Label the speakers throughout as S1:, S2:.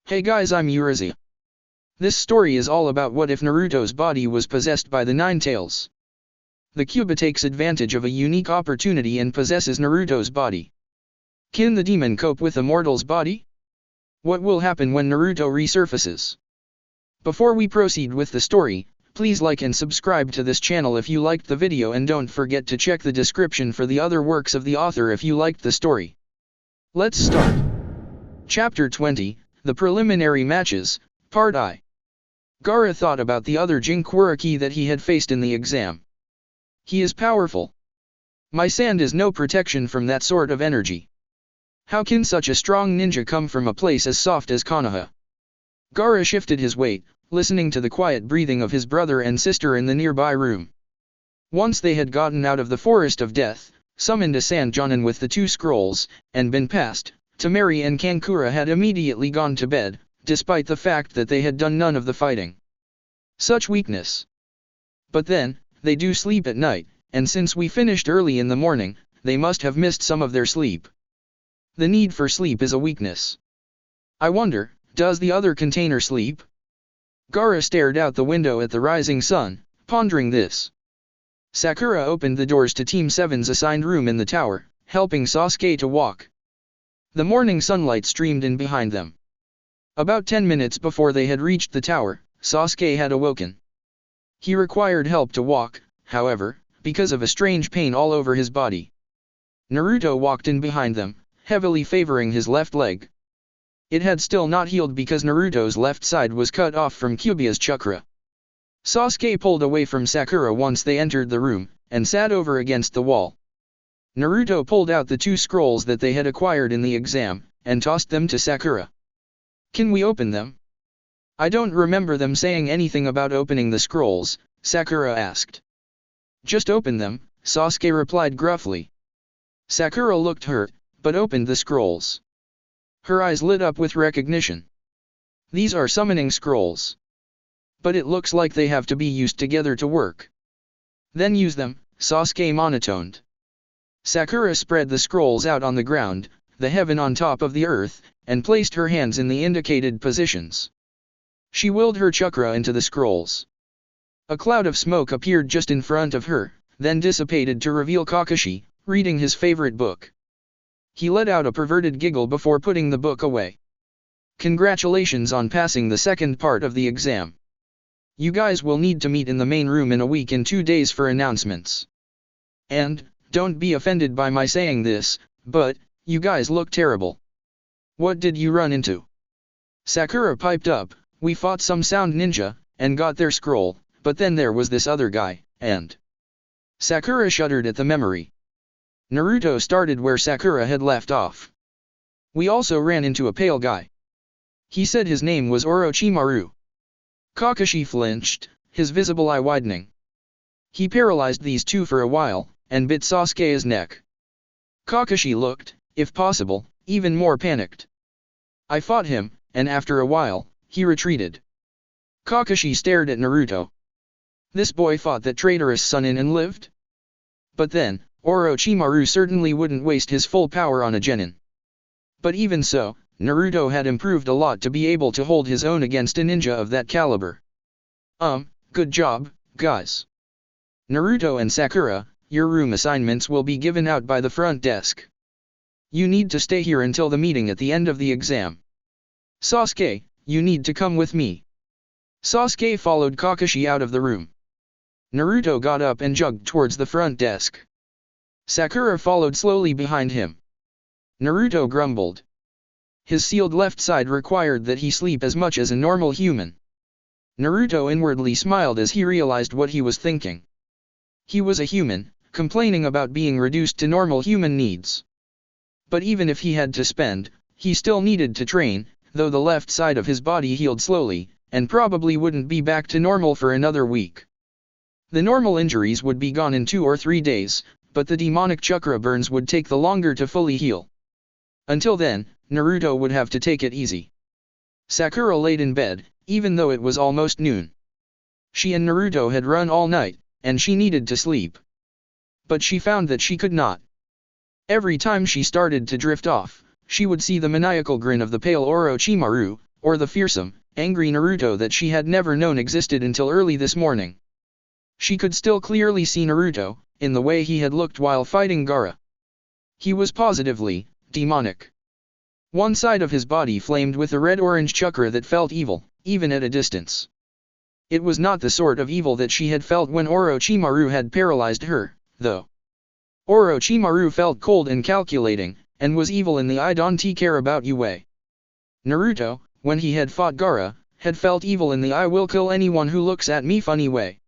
S1: Hey guys, I'm Urizi. This story is all about what if Naruto's body was possessed by the Nine Tails. The Kyuubi takes advantage of a unique opportunity and possesses Naruto's body. Can the demon cope with a mortal's body? What will happen when Naruto resurfaces? Before we proceed with the story, please like and subscribe to this channel if you liked the video, and don't forget to check the description for the other works of the author if you liked the story. Let's start. Chapter 20, The Preliminary Matches, Part I. Gaara thought about the other Jinchuriki that he had faced in the exam. He is powerful. My sand is no protection from that sort of energy. How can such a strong ninja come from a place as soft as Konoha? Gaara shifted his weight, listening to the quiet breathing of his brother and sister in the nearby room. Once they had gotten out of the forest of death, summoned a sand Jonin with the two scrolls, and been passed, Temari and Kankura had immediately gone to bed, despite the fact that they had done none of the fighting. Such weakness. But then, they do sleep at night, and since we finished early in the morning, they must have missed some of their sleep. The need for sleep is a weakness. I wonder, does the other container sleep? Gaara stared out the window at the rising sun, pondering this. Sakura opened the doors to Team 7's assigned room in the tower, helping Sasuke to walk. The morning sunlight streamed in behind them. About 10 minutes before they had reached the tower, Sasuke had awoken. He required help to walk, however, because of a strange pain all over his body. Naruto walked in behind them, heavily favoring his left leg. It had still not healed because Naruto's left side was cut off from Kyuubi's chakra. Sasuke pulled away from Sakura once they entered the room, and sat over against the wall. Naruto pulled out the two scrolls that they had acquired in the exam, and tossed them to Sakura. Can we open them? I don't remember them saying anything about opening the scrolls, Sakura asked. Just open them, Sasuke replied gruffly. Sakura looked hurt, but opened the scrolls. Her eyes lit up with recognition. These are summoning scrolls. But it looks like they have to be used together to work. Then use them, Sasuke monotoned. Sakura spread the scrolls out on the ground, the heaven on top of the earth, and placed her hands in the indicated positions. She willed her chakra into the scrolls. A cloud of smoke appeared just in front of her, then dissipated to reveal Kakashi, reading his favorite book. He let out a perverted giggle before putting the book away. Congratulations on passing the second part of the exam. You guys will need to meet in the main room in a week and 2 days for announcements. And, don't be offended by my saying this, but, you guys look terrible. What did you run into? Sakura piped up, we fought some sound ninja, and got their scroll, but then there was this other guy, and... Sakura shuddered at the memory. Naruto started where Sakura had left off. We also ran into a pale guy. He said his name was Orochimaru. Kakashi flinched, his visible eye widening. He paralyzed these two for a while, and bit Sasuke's neck. Kakashi looked, if possible, even more panicked. I fought him, and after a while, he retreated. Kakashi stared at Naruto. This boy fought that traitorous Sannin and lived? But then, Orochimaru certainly wouldn't waste his full power on a genin. But even so, Naruto had improved a lot to be able to hold his own against a ninja of that caliber. Good job, guys. Naruto and Sakura, your room assignments will be given out by the front desk. You need to stay here until the meeting at the end of the exam. Sasuke, you need to come with me. Sasuke followed Kakashi out of the room. Naruto got up and jogged towards the front desk. Sakura followed slowly behind him. Naruto grumbled. His sealed left side required that he sleep as much as a normal human. Naruto inwardly smiled as he realized what he was thinking. He was a human, complaining about being reduced to normal human needs. But even if he had to spend, he still needed to train, though the left side of his body healed slowly, and probably wouldn't be back to normal for another week. The normal injuries would be gone in 2 or 3 days, but the demonic chakra burns would take the longer to fully heal. Until then, Naruto would have to take it easy. Sakura laid in bed, even though it was almost noon. She and Naruto had run all night, and she needed to sleep. But she found that she could not. Every time she started to drift off, she would see the maniacal grin of the pale Orochimaru, or the fearsome, angry Naruto that she had never known existed until early this morning. She could still clearly see Naruto, in the way he had looked while fighting Gaara. He was positively demonic. One side of his body flamed with a red-orange chakra that felt evil, even at a distance. It was not the sort of evil that she had felt when Orochimaru had paralyzed her, though. Orochimaru felt cold and calculating, and was evil in the "I don't care about you" way. Naruto, when he had fought Gaara, had felt evil in the "I will kill anyone who looks at me funny" way.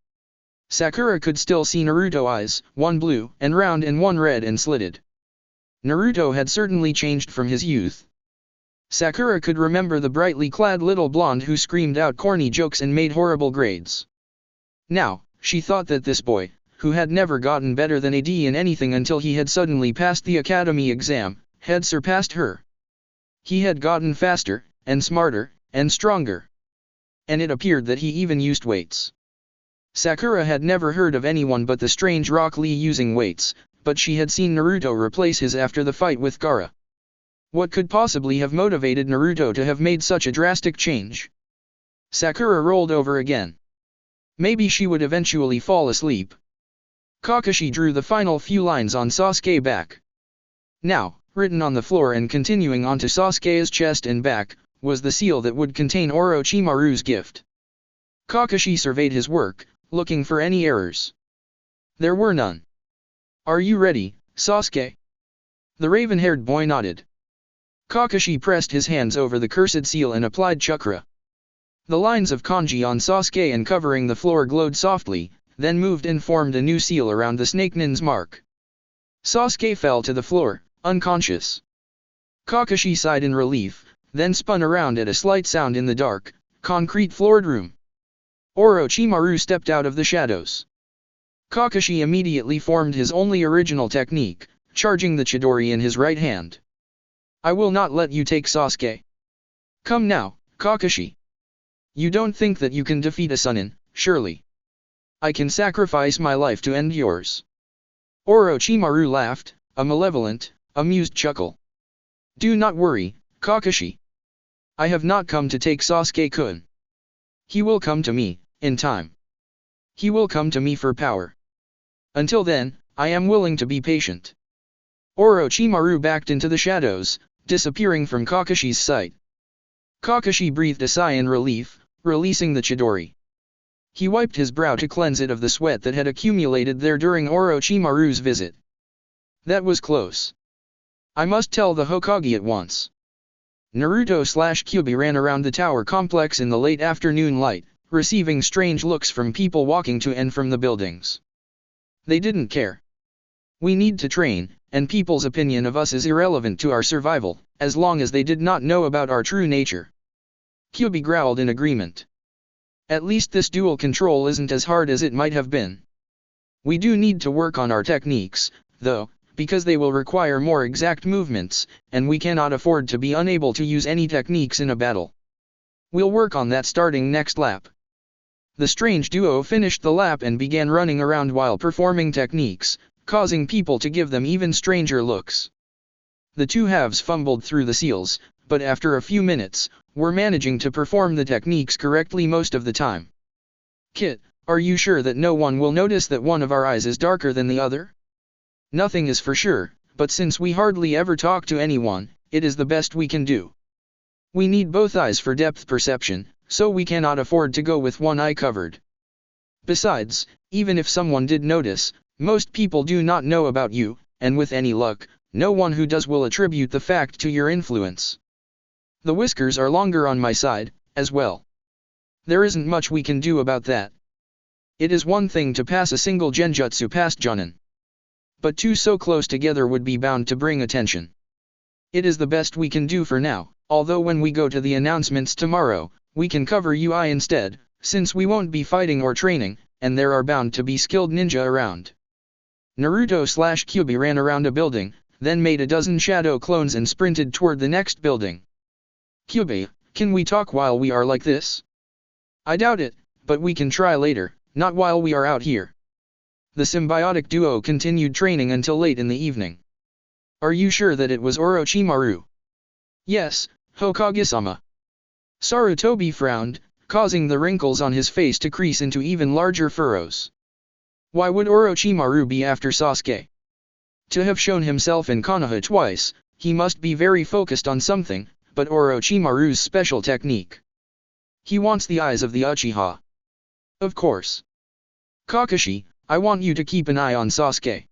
S1: Sakura could still see Naruto's eyes, one blue and round and one red and slitted. Naruto had certainly changed from his youth. Sakura could remember the brightly clad little blonde who screamed out corny jokes and made horrible grades. Now, she thought that this boy, who had never gotten better than a D in anything until he had suddenly passed the academy exam, had surpassed her. He had gotten faster, and smarter, and stronger. And it appeared that he even used weights. Sakura had never heard of anyone but the strange Rock Lee using weights, but she had seen Naruto replace his after the fight with Gaara. What could possibly have motivated Naruto to have made such a drastic change? Sakura rolled over again. Maybe she would eventually fall asleep. Kakashi drew the final few lines on Sasuke's back. Now, written on the floor and continuing onto Sasuke's chest and back, was the seal that would contain Orochimaru's gift. Kakashi surveyed his work, looking for any errors. There were none. "Are you ready, Sasuke?" The raven-haired boy nodded. Kakashi pressed his hands over the cursed seal and applied chakra. The lines of kanji on Sasuke and covering the floor glowed softly, then moved and formed a new seal around the snake nin's mark. Sasuke fell to the floor, unconscious. Kakashi sighed in relief, then spun around at a slight sound in the dark, concrete-floored room. Orochimaru stepped out of the shadows. Kakashi immediately formed his only original technique, charging the Chidori in his right hand. "I will not let you take Sasuke. Come now, Kakashi. You don't think that you can defeat a Sunin, surely? I can sacrifice my life to end yours." Orochimaru laughed, a malevolent, amused chuckle. "Do not worry, Kakashi. I have not come to take Sasuke-kun. He will come to me, in time. He will come to me for power. Until then, I am willing to be patient." Orochimaru backed into the shadows, disappearing from Kakashi's sight. Kakashi breathed a sigh in relief, releasing the Chidori. He wiped his brow to cleanse it of the sweat that had accumulated there during Orochimaru's visit. That was close. I must tell the Hokage at once. Naruto/Kyuubi ran around the tower complex in the late afternoon light, receiving strange looks from people walking to and from the buildings. They didn't care. We need to train, and people's opinion of us is irrelevant to our survival, as long as they did not know about our true nature. Kyuubi growled in agreement. At least this dual control isn't as hard as it might have been. We do need to work on our techniques, though, because they will require more exact movements, and we cannot afford to be unable to use any techniques in a battle. We'll work on that starting next lap. The strange duo finished the lap and began running around while performing techniques, causing people to give them even stranger looks. The two halves fumbled through the seals, but after a few minutes, were managing to perform the techniques correctly most of the time. "Kit, are you sure that no one will notice that one of our eyes is darker than the other?" "Nothing is for sure, but since we hardly ever talk to anyone, it is the best we can do. We need both eyes for depth perception, so we cannot afford to go with one eye covered. Besides, even if someone did notice, most people do not know about you, and with any luck, no one who does will attribute the fact to your influence. The whiskers are longer on my side, as well. There isn't much we can do about that. It is one thing to pass a single genjutsu past Jonin. But two so close together would be bound to bring attention. It is the best we can do for now, although when we go to the announcements tomorrow, we can cover UI instead, since we won't be fighting or training, and there are bound to be skilled ninja around." Naruto/Kyuubi ran around a building, then made a dozen shadow clones and sprinted toward the next building. "Kyuubi, can we talk while we are like this?" "I doubt it, but we can try later, not while we are out here." The symbiotic duo continued training until late in the evening. "Are you sure that it was Orochimaru?" "Yes, Hokage-sama. Sarutobi frowned, causing the wrinkles on his face to crease into even larger furrows. Why would Orochimaru be after Sasuke? To have shown himself in Konoha twice, he must be very focused on something, but Orochimaru's special technique. He wants the eyes of the Uchiha. Of course. Kakashi, I want you to keep an eye on Sasuke.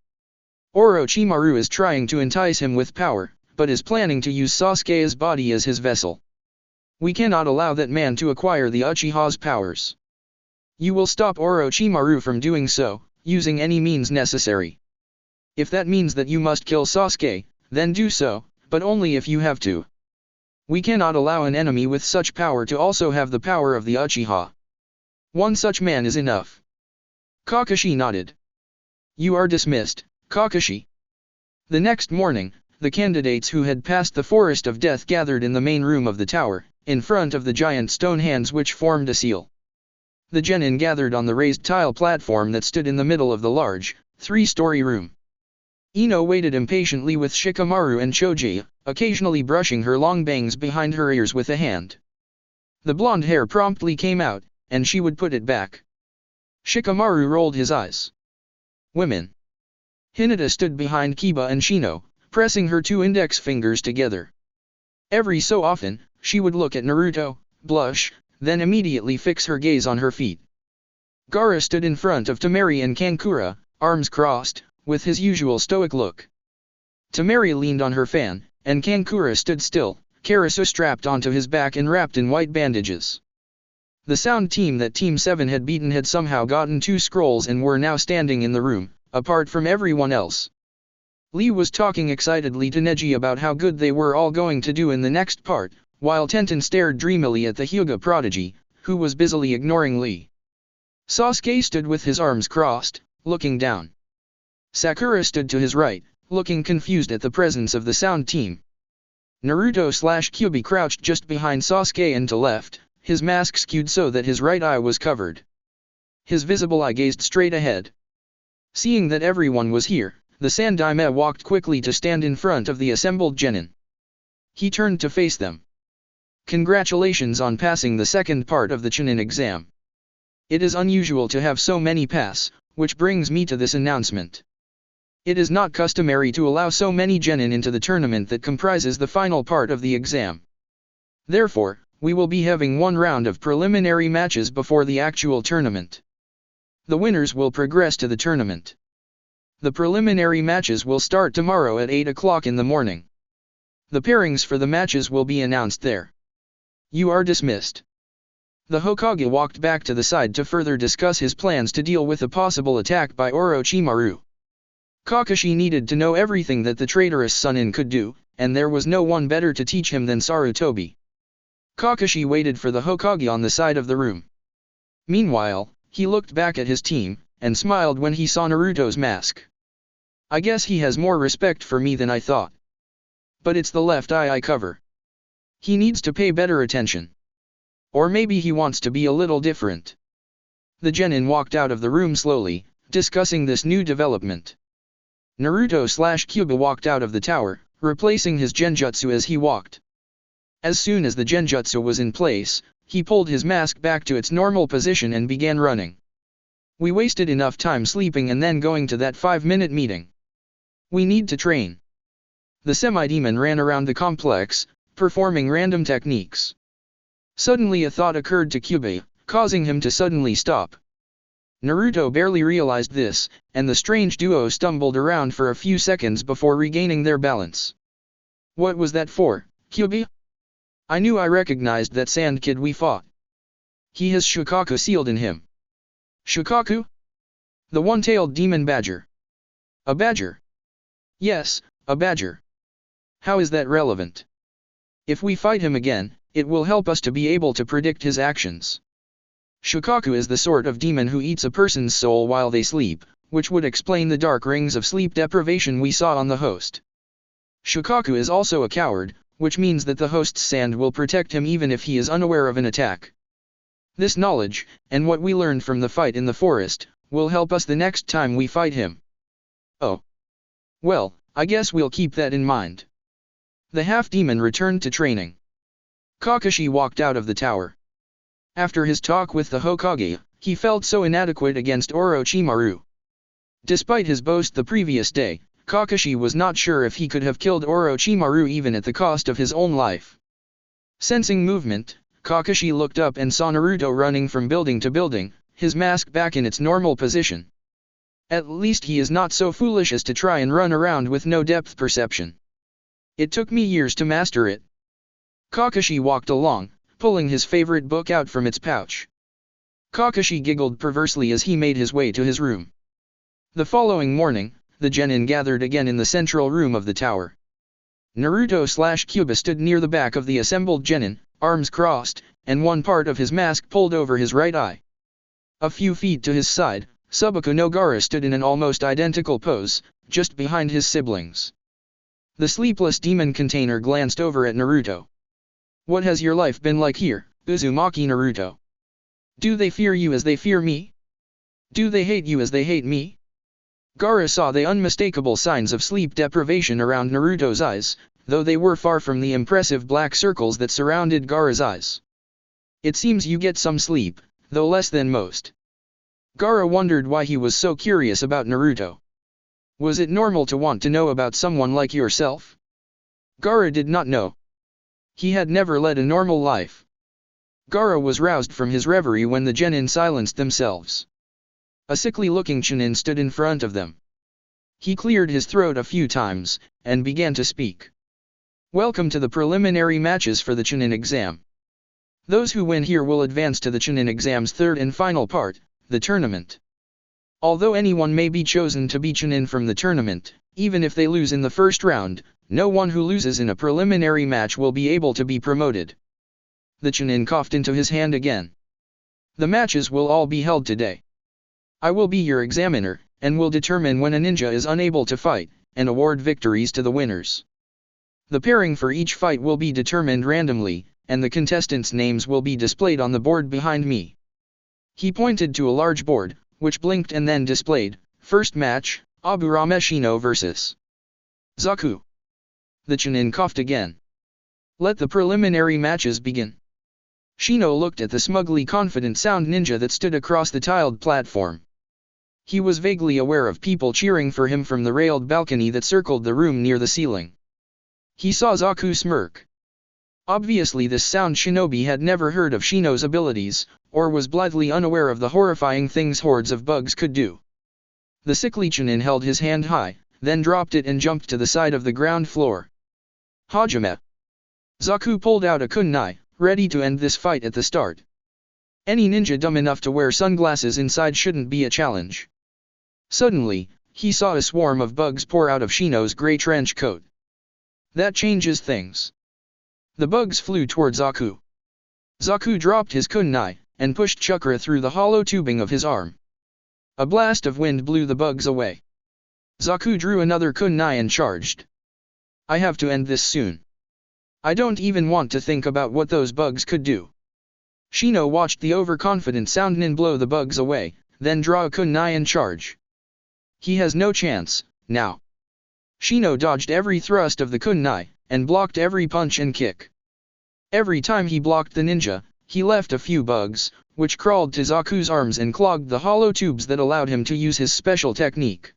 S1: Orochimaru is trying to entice him with power, but is planning to use Sasuke's body as his vessel. We cannot allow that man to acquire the Uchiha's powers. You will stop Orochimaru from doing so, using any means necessary. If that means that you must kill Sasuke, then do so, but only if you have to. We cannot allow an enemy with such power to also have the power of the Uchiha. One such man is enough. Kakashi nodded. You are dismissed, Kakashi. The next morning, the candidates who had passed the Forest of Death gathered in the main room of the tower, in front of the giant stone hands which formed a seal. The genin gathered on the raised tile platform that stood in the middle of the large, three-story room. Ino waited impatiently with Shikamaru and Choji, occasionally brushing her long bangs behind her ears with a hand. The blonde hair promptly came out, and she would put it back. Shikamaru rolled his eyes. Women. Hinata stood behind Kiba and Shino, pressing her two index fingers together. Every so often, she would look at Naruto, blush, then immediately fix her gaze on her feet. Gaara stood in front of Temari and Kankura, arms crossed, with his usual stoic look. Temari leaned on her fan, and Kankura stood still, Karasu strapped onto his back and wrapped in white bandages. The sound team that Team 7 had beaten had somehow gotten 2 scrolls and were now standing in the room, apart from everyone else. Lee was talking excitedly to Neji about how good they were all going to do in the next part, while Tenten stared dreamily at the Hyuga prodigy, who was busily ignoring Lee. Sasuke stood with his arms crossed, looking down. Sakura stood to his right, looking confused at the presence of the sound team. Naruto/Kyuubi crouched just behind Sasuke and to left, his mask skewed so that his right eye was covered. His visible eye gazed straight ahead. Seeing that everyone was here, the Sandaime walked quickly to stand in front of the assembled genin. He turned to face them. Congratulations on passing the second part of the Chunin exam. It is unusual to have so many pass, which brings me to this announcement. It is not customary to allow so many genin into the tournament that comprises the final part of the exam. Therefore, we will be having one round of preliminary matches before the actual tournament. The winners will progress to the tournament. The preliminary matches will start tomorrow at 8 o'clock in the morning. The pairings for the matches will be announced there. You are dismissed. The Hokage walked back to the side to further discuss his plans to deal with a possible attack by Orochimaru. Kakashi needed to know everything that the traitorous Sunin could do, and there was no one better to teach him than Sarutobi. Kakashi waited for the Hokage on the side of the room. Meanwhile, he looked back at his team, and smiled when he saw Naruto's mask. I guess he has more respect for me than I thought. But it's the left eye I cover. He needs to pay better attention. Or maybe he wants to be a little different. The genin walked out of the room slowly, discussing this new development. Naruto/Kyuubi walked out of the tower, replacing his genjutsu as he walked. As soon as the genjutsu was in place, he pulled his mask back to its normal position and began running. We wasted enough time sleeping and then going to that 5-minute meeting. We need to train. The semi-demon ran around the complex, performing random techniques. Suddenly a thought occurred to Kyuubi, causing him to suddenly stop. Naruto barely realized this, and the strange duo stumbled around for a few seconds before regaining their balance. What was that for, Kyuubi? I knew I recognized that sand kid we fought. He has Shukaku sealed in him. Shukaku? The one-tailed demon badger. A badger? Yes, a badger. How is that relevant? If we fight him again, it will help us to be able to predict his actions. Shukaku is the sort of demon who eats a person's soul while they sleep, which would explain the dark rings of sleep deprivation we saw on the host. Shukaku is also a coward, which means that the host's sand will protect him even if he is unaware of an attack. This knowledge, and what we learned from the fight in the forest, will help us the next time we fight him. Oh. Well, I guess we'll keep that in mind. The half-demon returned to training. Kakashi walked out of the tower. After his talk with the Hokage, he felt so inadequate against Orochimaru. Despite his boast the previous day, Kakashi was not sure if he could have killed Orochimaru even at the cost of his own life. Sensing movement, Kakashi looked up and saw Naruto running from building to building, his mask back in its normal position. At least he is not so foolish as to try and run around with no depth perception. It took me years to master it. Kakashi walked along, pulling his favorite book out from its pouch. Kakashi giggled perversely as he made his way to his room. The following morning, the genin gathered again in the central room of the tower. Naruto/Kyuubi stood near the back of the assembled genin, arms crossed, and one part of his mask pulled over his right eye. A few feet to his side, Subaku no Gaara stood in an almost identical pose, just behind his siblings. The sleepless demon container glanced over at Naruto. "What has your life been like here, Uzumaki Naruto? Do they fear you as they fear me? Do they hate you as they hate me?" Gaara saw the unmistakable signs of sleep deprivation around Naruto's eyes, though they were far from the impressive black circles that surrounded Gaara's eyes. "It seems you get some sleep, though less than most." Gaara wondered why he was so curious about Naruto. Was it normal to want to know about someone like yourself? Gaara did not know. He had never led a normal life. Gaara was roused from his reverie when the genin silenced themselves. A sickly-looking chunin stood in front of them. He cleared his throat a few times, and began to speak. "Welcome to the preliminary matches for the chunin exam. Those who win here will advance to the chunin exam's third and final part, the tournament. Although anyone may be chosen to be chunin from the tournament, even if they lose in the first round, no one who loses in a preliminary match will be able to be promoted." The chunin coughed into his hand again. "The matches will all be held today. I will be your examiner, and will determine when a ninja is unable to fight, and award victories to the winners. The pairing for each fight will be determined randomly, and the contestants' names will be displayed on the board behind me." He pointed to a large board, which blinked and then displayed, "First match, Aburame Shino vs. Zaku." The chunin coughed again. "Let the preliminary matches begin." Shino looked at the smugly confident sound ninja that stood across the tiled platform. He was vaguely aware of people cheering for him from the railed balcony that circled the room near the ceiling. He saw Zaku smirk. Obviously this sound shinobi had never heard of Shino's abilities, or was blithely unaware of the horrifying things hordes of bugs could do. The sickly chunin held his hand high, then dropped it and jumped to the side of the ground floor. "Hajime." Zaku pulled out a kunai, ready to end this fight at the start. Any ninja dumb enough to wear sunglasses inside shouldn't be a challenge. Suddenly, he saw a swarm of bugs pour out of Shino's gray trench coat. That changes things. The bugs flew toward Zaku. Zaku dropped his kunai, and pushed chakra through the hollow tubing of his arm. A blast of wind blew the bugs away. Zaku drew another kunai and charged. "I have to end this soon. I don't even want to think about what those bugs could do." Shino watched the overconfident Soundnin blow the bugs away, then draw a kunai and charge. He has no chance, now. Shino dodged every thrust of the kunai, and blocked every punch and kick. Every time he blocked the ninja, he left a few bugs, which crawled to Zaku's arms and clogged the hollow tubes that allowed him to use his special technique.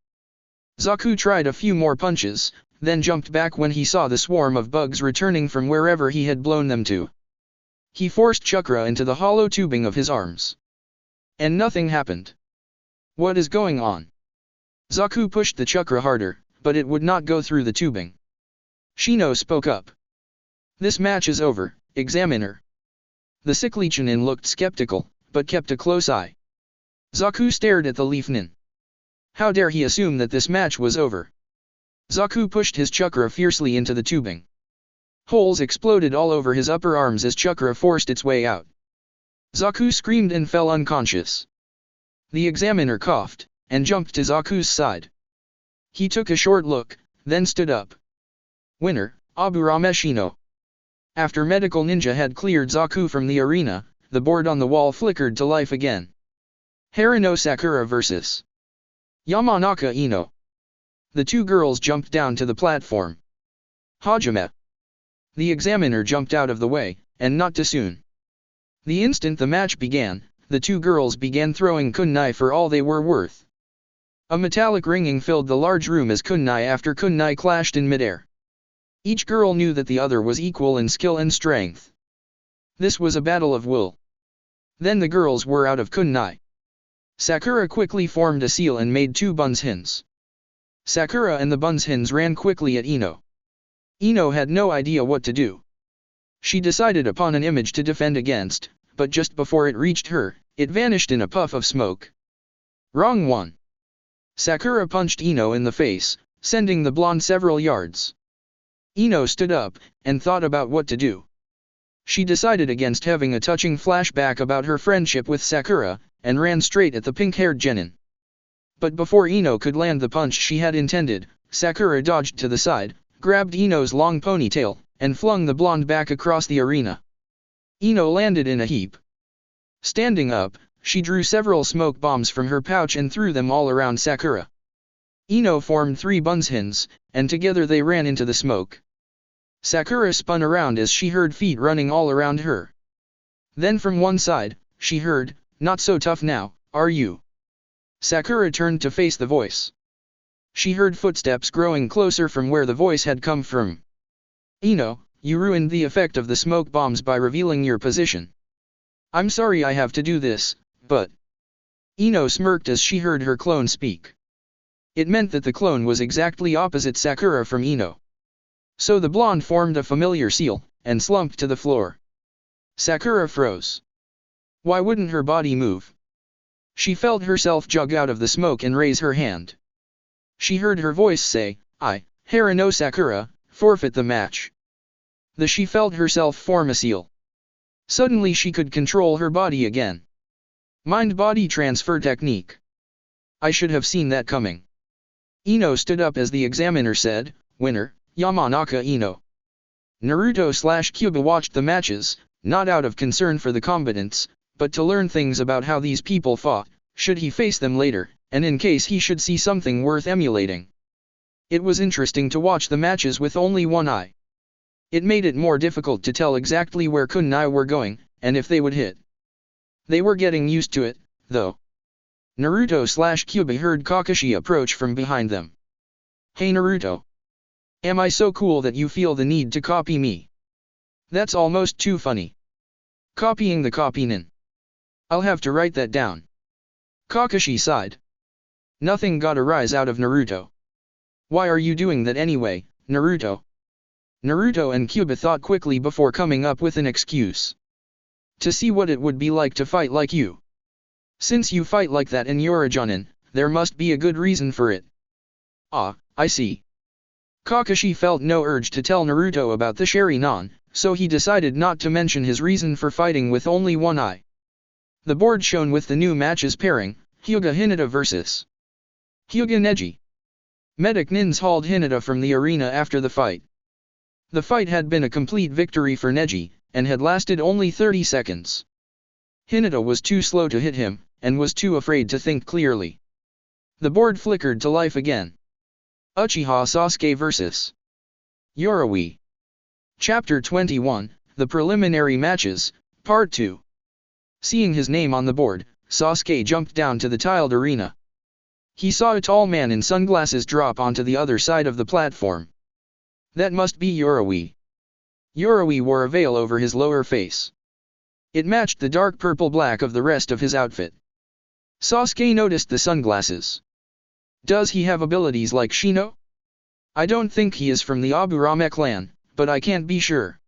S1: Zaku tried a few more punches, then jumped back when he saw the swarm of bugs returning from wherever he had blown them to. He forced chakra into the hollow tubing of his arms. And nothing happened. What is going on? Zaku pushed the chakra harder, but it would not go through the tubing. Shino spoke up. "This match is over, examiner." The sickly chunin looked skeptical, but kept a close eye. Zaku stared at the leaf nin. How dare he assume that this match was over? Zaku pushed his chakra fiercely into the tubing. Holes exploded all over his upper arms as chakra forced its way out. Zaku screamed and fell unconscious. The examiner coughed, and jumped to Zaku's side. He took a short look, then stood up. "Winner, Aburame Shino." After Medical Ninja had cleared Zaku from the arena, the board on the wall flickered to life again. Haruno Sakura vs. Yamanaka Ino. The two girls jumped down to the platform. "Hajime." The examiner jumped out of the way, and not too soon. The instant the match began, the two girls began throwing kunai for all they were worth. A metallic ringing filled the large room as kunai after kunai clashed in midair. Each girl knew that the other was equal in skill and strength. This was a battle of will. Then the girls were out of kunai. Sakura quickly formed a seal and made two bunshins. Sakura and the bunshins ran quickly at Ino. Ino had no idea what to do. She decided upon an image to defend against, but just before it reached her, it vanished in a puff of smoke. Wrong one. Sakura punched Ino in the face, sending the blonde several yards. Ino stood up, and thought about what to do. She decided against having a touching flashback about her friendship with Sakura, and ran straight at the pink-haired genin. But before Ino could land the punch she had intended, Sakura dodged to the side, grabbed Ino's long ponytail, and flung the blonde back across the arena. Ino landed in a heap. Standing up, she drew several smoke bombs from her pouch and threw them all around Sakura. Ino formed three bunshins, and together they ran into the smoke. Sakura spun around as she heard feet running all around her. Then from one side, she heard, "Not so tough now, are you?" Sakura turned to face the voice. She heard footsteps growing closer from where the voice had come from. "Ino, you ruined the effect of the smoke bombs by revealing your position. I'm sorry I have to do this, but..." Ino smirked as she heard her clone speak. It meant that the clone was exactly opposite Sakura from Ino. So the blonde formed a familiar seal, and slumped to the floor. Sakura froze. Why wouldn't her body move? She felt herself jog out of the smoke and raise her hand. She heard her voice say, "Hara no Sakura, forfeit the match." She felt herself form a seal. Suddenly she could control her body again. Mind-body transfer technique. I should have seen that coming. Ino stood up as the examiner said, "Winner, Yamanaka Ino." Naruto/Kyuubi watched the matches, not out of concern for the combatants, but to learn things about how these people fought, should he face them later, and in case he should see something worth emulating. It was interesting to watch the matches with only one eye. It made it more difficult to tell exactly where kunai were going, and if they would hit. They were getting used to it, though. Naruto/Kyuubi heard Kakashi approach from behind them. "Hey Naruto. Am I so cool that you feel the need to copy me? That's almost too funny. Copying the copynin. I'll have to write that down." Kakashi sighed. Nothing got a rise out of Naruto. "Why are you doing that anyway, Naruto?" Naruto and Kyuubi thought quickly before coming up with an excuse. "To see what it would be like to fight like you. Since you fight like that in your Jonin, there must be a good reason for it." "Ah, I see." Kakashi felt no urge to tell Naruto about the Sharingan, so he decided not to mention his reason for fighting with only one eye. The board shone with the new matches pairing, Hyuga Hinata vs. Hyuga Neji. Medic Nins hauled Hinata from the arena after the fight. The fight had been a complete victory for Neji, and had lasted only 30 seconds. Hinata was too slow to hit him, and was too afraid to think clearly. The board flickered to life again. Uchiha Sasuke vs. Yoroi. Chapter 21, The Preliminary Matches, Part 2. Seeing his name on the board, Sasuke jumped down to the tiled arena. He saw a tall man in sunglasses drop onto the other side of the platform. That must be Yoroi. Yoroi wore a veil over his lower face. It matched the dark purple-black of the rest of his outfit. Sasuke noticed the sunglasses. Does he have abilities like Shino? I don't think he is from the Aburame clan, but I can't be sure.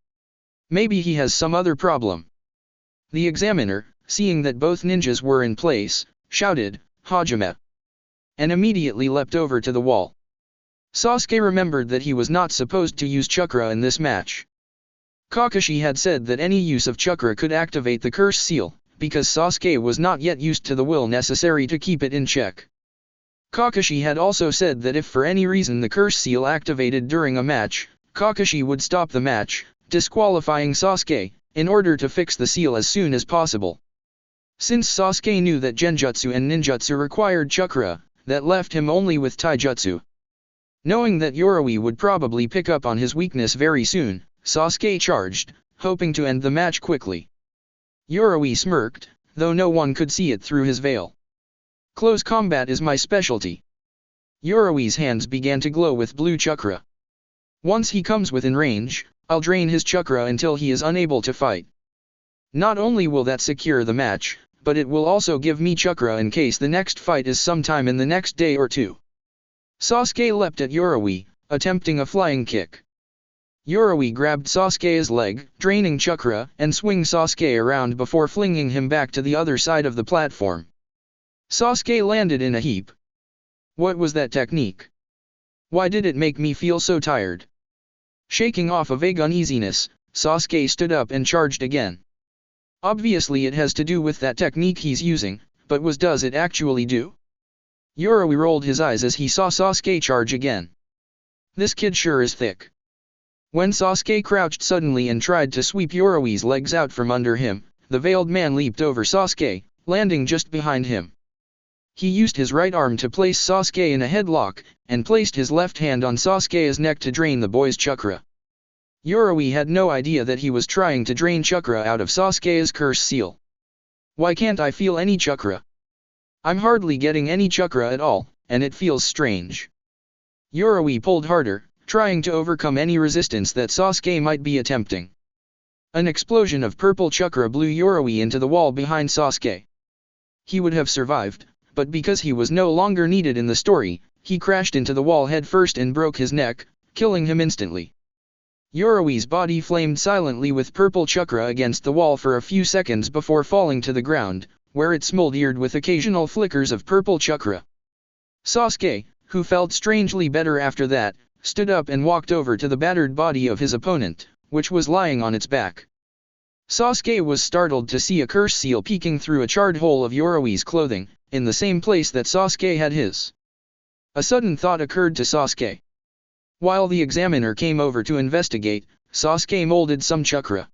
S1: Maybe he has some other problem. The examiner, seeing that both ninjas were in place, shouted, "Hajime!" and immediately leapt over to the wall. Sasuke remembered that he was not supposed to use chakra in this match. Kakashi had said that any use of chakra could activate the curse seal, because Sasuke was not yet used to the will necessary to keep it in check. Kakashi had also said that if for any reason the curse seal activated during a match, Kakashi would stop the match, disqualifying Sasuke, in order to fix the seal as soon as possible. Since Sasuke knew that Genjutsu and Ninjutsu required chakra, that left him only with Taijutsu. Knowing that Yoroi would probably pick up on his weakness very soon, Sasuke charged, hoping to end the match quickly. Yoroi smirked, though no one could see it through his veil. Close combat is my specialty. Yoroi's hands began to glow with blue chakra. Once he comes within range, I'll drain his chakra until he is unable to fight. Not only will that secure the match, but it will also give me chakra in case the next fight is sometime in the next day or two. Sasuke leapt at Yoroi, attempting a flying kick. Yoroi grabbed Sasuke's leg, draining chakra, and swung Sasuke around before flinging him back to the other side of the platform. Sasuke landed in a heap. What was that technique? Why did it make me feel so tired? Shaking off a vague uneasiness, Sasuke stood up and charged again. Obviously it has to do with that technique he's using, but does it actually do? Yoroi rolled his eyes as he saw Sasuke charge again. This kid sure is thick. When Sasuke crouched suddenly and tried to sweep Yoroi's legs out from under him, the veiled man leaped over Sasuke, landing just behind him. He used his right arm to place Sasuke in a headlock, and placed his left hand on Sasuke's neck to drain the boy's chakra. Yoroi had no idea that he was trying to drain chakra out of Sasuke's curse seal. Why can't I feel any chakra? I'm hardly getting any chakra at all, and it feels strange. Yoroi pulled harder, trying to overcome any resistance that Sasuke might be attempting. An explosion of purple chakra blew Yoroi into the wall behind Sasuke. He would have survived, but because he was no longer needed in the story, he crashed into the wall headfirst and broke his neck, killing him instantly. Yoroi's body flamed silently with purple chakra against the wall for a few seconds before falling to the ground, where it smoldered with occasional flickers of purple chakra. Sasuke, who felt strangely better after that, stood up and walked over to the battered body of his opponent, which was lying on its back. Sasuke was startled to see a curse seal peeking through a charred hole of Yoroi's clothing, in the same place that Sasuke had his. A sudden thought occurred to Sasuke. While the examiner came over to investigate, Sasuke molded some chakra.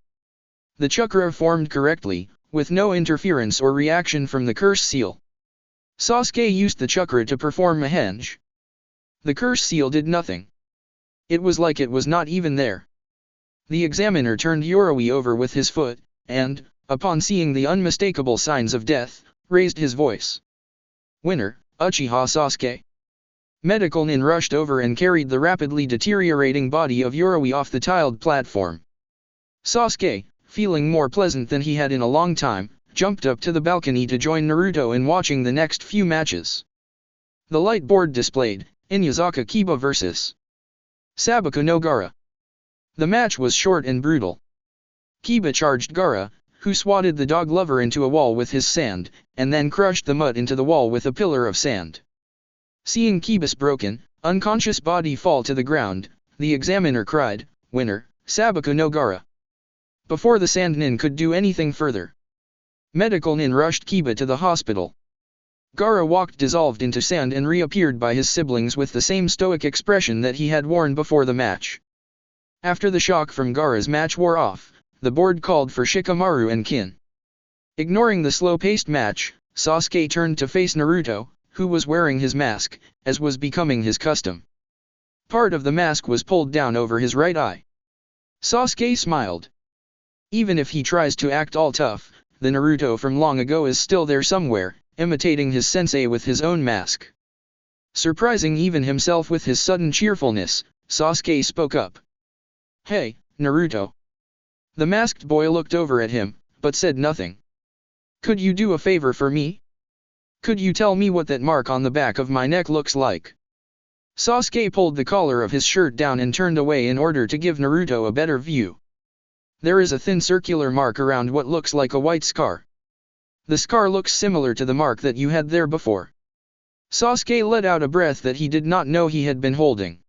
S1: The chakra formed correctly, with no interference or reaction from the curse seal. Sasuke used the chakra to perform a henge. The curse seal did nothing. It was like it was not even there. The examiner turned Yoroi over with his foot, and, upon seeing the unmistakable signs of death, raised his voice. Winner, Uchiha Sasuke. Medical Nin rushed over and carried the rapidly deteriorating body of Yoroi off the tiled platform. Sasuke, feeling more pleasant than he had in a long time, jumped up to the balcony to join Naruto in watching the next few matches. The light board displayed, Inuyasha Kiba vs. Sabaku no Gaara. The match was short and brutal. Kiba charged Gaara, who swatted the dog lover into a wall with his sand, and then crushed the mutt into the wall with a pillar of sand. Seeing Kiba's broken, unconscious body fall to the ground, the examiner cried, "Winner, Sabaku no Gaara." Before the Sand Nin could do anything further, Medical Nin rushed Kiba to the hospital. Gaara walked dissolved into sand and reappeared by his siblings with the same stoic expression that he had worn before the match. After the shock from Gaara's match wore off, the board called for Shikamaru and Kin. Ignoring the slow-paced match, Sasuke turned to face Naruto, who was wearing his mask, as was becoming his custom. Part of the mask was pulled down over his right eye. Sasuke smiled. Even if he tries to act all tough, the Naruto from long ago is still there somewhere, imitating his sensei with his own mask. Surprising even himself with his sudden cheerfulness, Sasuke spoke up. "Hey, Naruto." The masked boy looked over at him, but said nothing. "Could you do a favor for me? Could you tell me what that mark on the back of my neck looks like?" Sasuke pulled the collar of his shirt down and turned away in order to give Naruto a better view. "There is a thin circular mark around what looks like a white scar. The scar looks similar to the mark that you had there before." Sasuke let out a breath that he did not know he had been holding.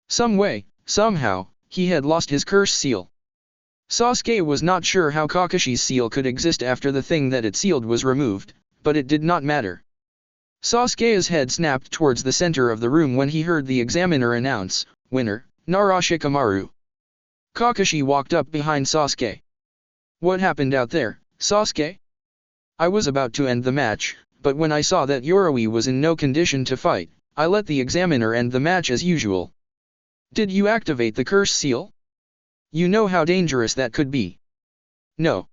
S1: Some way, somehow, he had lost his curse seal. Sasuke was not sure how Kakashi's seal could exist after the thing that it sealed was removed, but it did not matter. Sasuke's head snapped towards the center of the room when he heard the examiner announce, "Winner, Nara Shikamaru." Kakashi walked up behind Sasuke. "What happened out there, Sasuke?" "I was about to end the match, but when I saw that Yoroi was in no condition to fight, I let the examiner end the match as usual." "Did you activate the curse seal?" You know how dangerous that could be. No.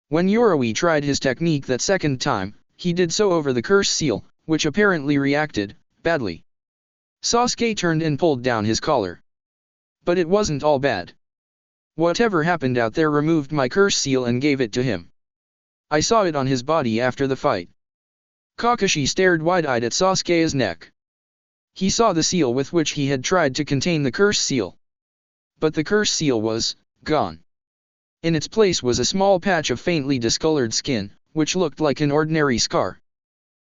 S1: When Yoroi tried his technique that second time, he did so over the curse seal, which apparently reacted badly. Sasuke turned and pulled down his collar. But it wasn't all bad. Whatever happened out there removed my curse seal and gave it to him. I saw it on his body after the fight. Kakashi stared wide-eyed at Sasuke's neck. He saw the seal with which he had tried to contain the curse seal. But the curse seal was gone. In its place was a small patch of faintly discolored skin, which looked like an ordinary scar.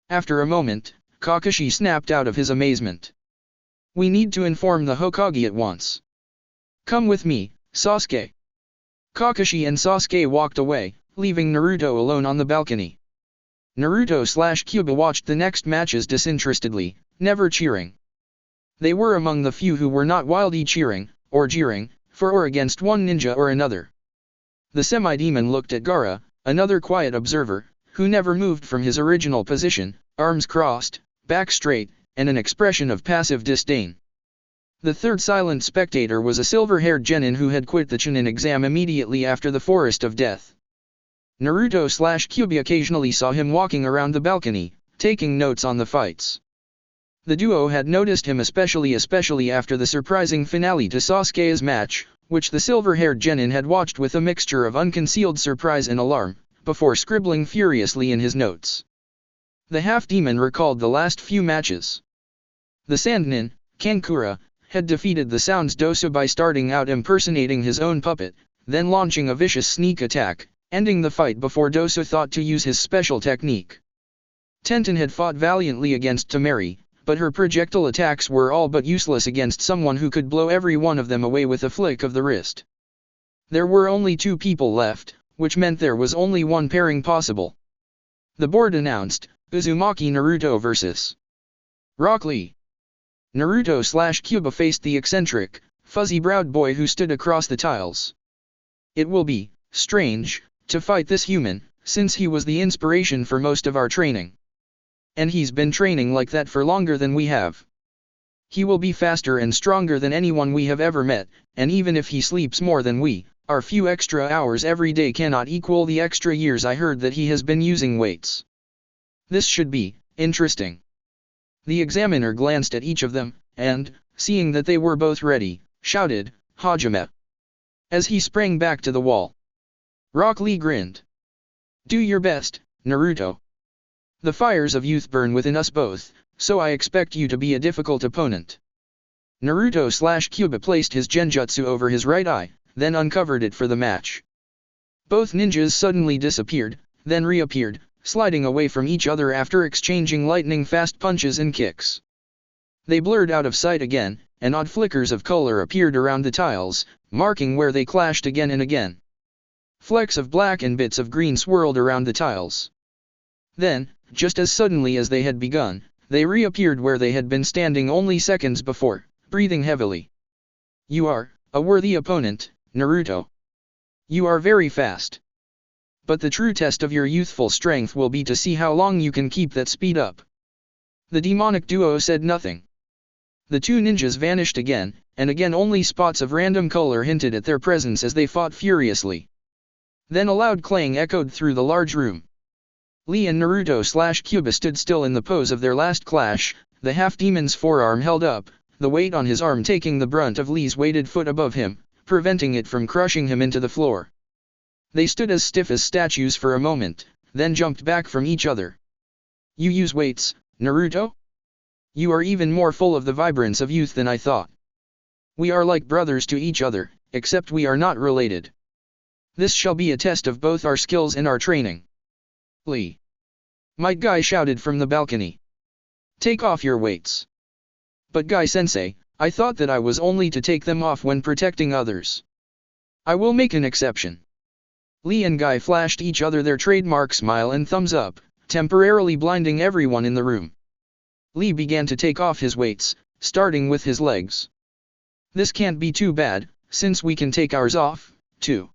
S1: After a moment, Kakashi snapped out of his amazement. We need to inform the Hokage at once. Come with me, Sasuke. Kakashi and Sasuke walked away, leaving Naruto alone on the balcony. Naruto/Kyuubi watched the next matches disinterestedly, never cheering. They were among the few who were not wildly cheering, or jeering, for or against one ninja or another. The semi-demon looked at Gaara, another quiet observer, who never moved from his original position, arms crossed, back straight, and an expression of passive disdain. The third silent spectator was a silver-haired genin who had quit the Chunin exam immediately after the Forest of Death. Naruto/Kyuubi occasionally saw him walking around the balcony, taking notes on the fights. The duo had noticed him especially after the surprising finale to Sasuke's match, which the silver-haired genin had watched with a mixture of unconcealed surprise and alarm, before scribbling furiously in his notes. The half-demon recalled the last few matches. The Sandnin, Kankura, had defeated the Sounds Dosa by starting out impersonating his own puppet, then launching a vicious sneak attack, ending the fight before Dosa thought to use his special technique. Tenten had fought valiantly against Temari, but her projectile attacks were all but useless against someone who could blow every one of them away with a flick of the wrist. There were only 2 people left, which meant there was only one pairing possible. The board announced, Uzumaki Naruto vs. Rock Lee. Naruto/Kyuubi faced the eccentric, fuzzy-browed boy who stood across the tiles. It will be strange to fight this human, since he was the inspiration for most of our training. And he's been training like that for longer than we have. He will be faster and stronger than anyone we have ever met, and even if he sleeps more than we, our few extra hours every day cannot equal the extra years I heard that he has been using weights. This should be interesting. The examiner glanced at each of them, and, seeing that they were both ready, shouted, Hajime. As he sprang back to the wall. Rock Lee grinned. Do your best, Naruto. The fires of youth burn within us both, so I expect you to be a difficult opponent. Naruto/Kyuubi placed his genjutsu over his right eye, then uncovered it for the match. Both ninjas suddenly disappeared, then reappeared, sliding away from each other after exchanging lightning-fast punches and kicks. They blurred out of sight again, and odd flickers of color appeared around the tiles, marking where they clashed again and again. Flecks of black and bits of green swirled around the tiles. Then, just as suddenly as they had begun, they reappeared where they had been standing only seconds before, breathing heavily. You are a worthy opponent, Naruto. You are very fast. But the true test of your youthful strength will be to see how long you can keep that speed up. The demonic duo said nothing. The 2 ninjas vanished again, and again only spots of random color hinted at their presence as they fought furiously. Then a loud clang echoed through the large room. Lee and Naruto/Kyuubi stood still in the pose of their last clash, the half-demon's forearm held up, the weight on his arm taking the brunt of Lee's weighted foot above him, preventing it from crushing him into the floor. They stood as stiff as statues for a moment, then jumped back from each other. You use weights, Naruto? You are even more full of the vibrance of youth than I thought. We are like brothers to each other, except we are not related. This shall be a test of both our skills and our training. Lee. Might Guy shouted from the balcony. Take off your weights. But Guy-sensei, I thought that I was only to take them off when protecting others. I will make an exception. Lee and Guy flashed each other their trademark smile and thumbs up, temporarily blinding everyone in the room. Lee began to take off his weights, starting with his legs. This can't be too bad, since we can take ours off, too.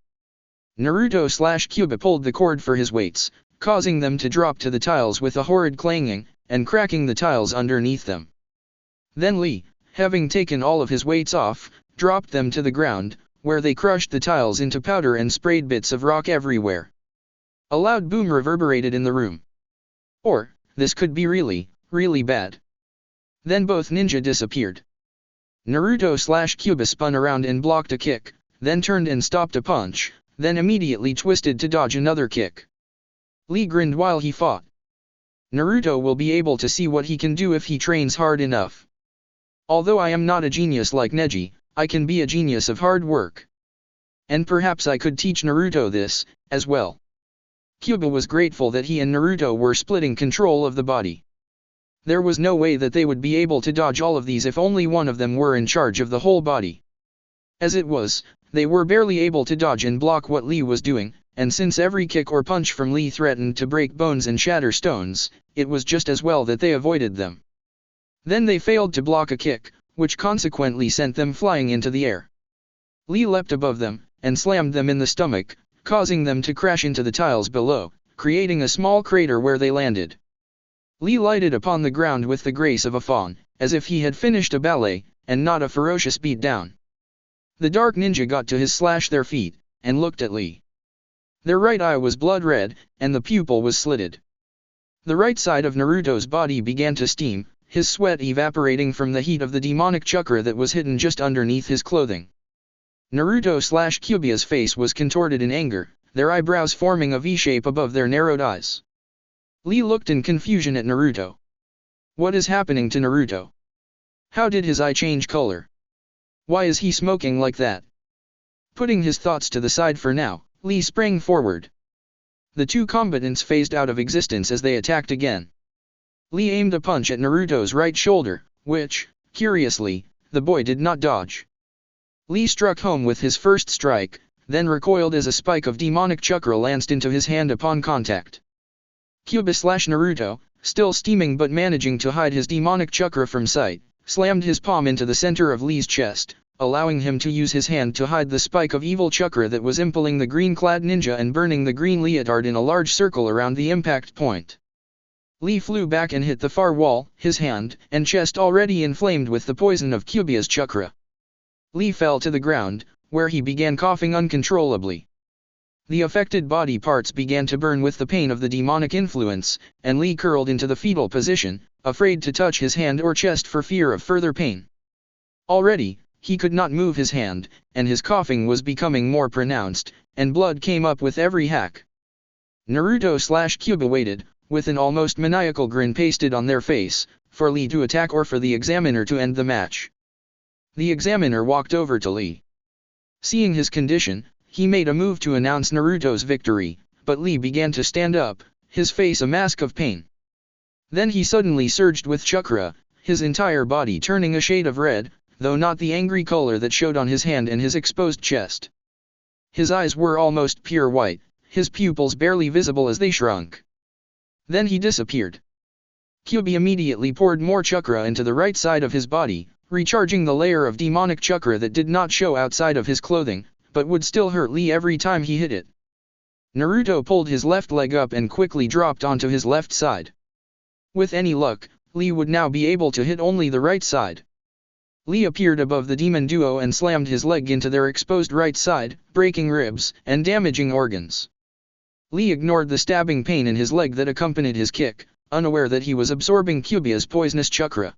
S1: Naruto/Kyuubi pulled the cord for his weights, causing them to drop to the tiles with a horrid clanging, and cracking the tiles underneath them. Then Lee, having taken all of his weights off, dropped them to the ground, where they crushed the tiles into powder and sprayed bits of rock everywhere. A loud boom reverberated in the room. Or, this could be really, really bad. Then both ninja disappeared. Naruto/Kyuubi spun around and blocked a kick, then turned and stopped a punch, then immediately twisted to dodge another kick. Lee grinned while he fought. Naruto will be able to see what he can do if he trains hard enough. Although I am not a genius like Neji, I can be a genius of hard work. And perhaps I could teach Naruto this, as well. Kyuubi was grateful that he and Naruto were splitting control of the body. There was no way that they would be able to dodge all of these if only one of them were in charge of the whole body. As it was, they were barely able to dodge and block what Lee was doing, and since every kick or punch from Lee threatened to break bones and shatter stones, it was just as well that they avoided them. Then they failed to block a kick, which consequently sent them flying into the air. Lee leapt above them, and slammed them in the stomach, causing them to crash into the tiles below, creating a small crater where they landed. Lee lighted upon the ground with the grace of a faun, as if he had finished a ballet, and not a ferocious beatdown. The dark ninja got to their feet, and looked at Lee. Their right eye was blood red, and the pupil was slitted. The right side of Naruto's body began to steam, his sweat evaporating from the heat of the demonic chakra that was hidden just underneath his clothing. Naruto/Kyuubi's face was contorted in anger, their eyebrows forming a V-shape above their narrowed eyes. Lee looked in confusion at Naruto. What is happening to Naruto? How did his eye change color? Why is he smoking like that? Putting his thoughts to the side for now, Lee sprang forward. The two combatants phased out of existence as they attacked again. Lee aimed a punch at Naruto's right shoulder, which, curiously, the boy did not dodge. Lee struck home with his first strike, then recoiled as a spike of demonic chakra lanced into his hand upon contact. Kyuubi/Naruto, still steaming but managing to hide his demonic chakra from sight, slammed his palm into the center of Lee's chest, allowing him to use his hand to hide the spike of evil chakra that was impaling the green-clad ninja and burning the green leotard in a large circle around the impact point. Lee flew back and hit the far wall, his hand and chest already inflamed with the poison of Kyuubi's chakra. Lee fell to the ground, where he began coughing uncontrollably. The affected body parts began to burn with the pain of the demonic influence, and Lee curled into the fetal position, afraid to touch his hand or chest for fear of further pain. Already, he could not move his hand, and his coughing was becoming more pronounced, and blood came up with every hack. Naruto/Kyuubi waited, with an almost maniacal grin pasted on their face, for Lee to attack or for the examiner to end the match. The examiner walked over to Lee. Seeing his condition, he made a move to announce Naruto's victory, but Lee began to stand up, his face a mask of pain. Then he suddenly surged with chakra, his entire body turning a shade of red, though not the angry color that showed on his hand and his exposed chest. His eyes were almost pure white, his pupils barely visible as they shrunk. Then he disappeared. Kyuubi immediately poured more chakra into the right side of his body, recharging the layer of demonic chakra that did not show outside of his clothing, but would still hurt Lee every time he hit it. Naruto pulled his left leg up and quickly dropped onto his left side. With any luck, Lee would now be able to hit only the right side. Lee appeared above the demon duo and slammed his leg into their exposed right side, breaking ribs and damaging organs. Lee ignored the stabbing pain in his leg that accompanied his kick, unaware that he was absorbing Kyuubi's poisonous chakra.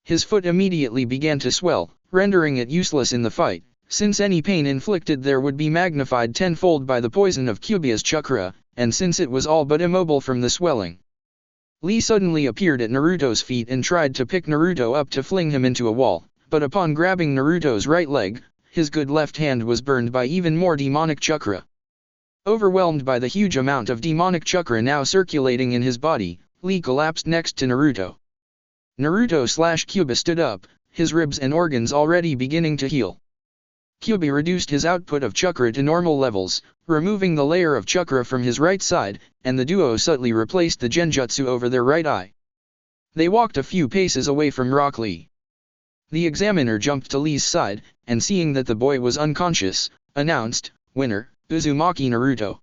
S1: His foot immediately began to swell, rendering it useless in the fight, since any pain inflicted there would be magnified tenfold by the poison of Kyuubi's chakra, and since it was all but immobile from the swelling. Lee suddenly appeared at Naruto's feet and tried to pick Naruto up to fling him into a wall, but upon grabbing Naruto's right leg, his good left hand was burned by even more demonic chakra. Overwhelmed by the huge amount of demonic chakra now circulating in his body, Lee collapsed next to Naruto. Naruto/Kyuubi stood up, his ribs and organs already beginning to heal. Kyuubi reduced his output of chakra to normal levels, removing the layer of chakra from his right side, and the duo subtly replaced the genjutsu over their right eye. They walked a few paces away from Rock Lee. The examiner jumped to Lee's side, and seeing that the boy was unconscious, announced, "Winner, Uzumaki Naruto."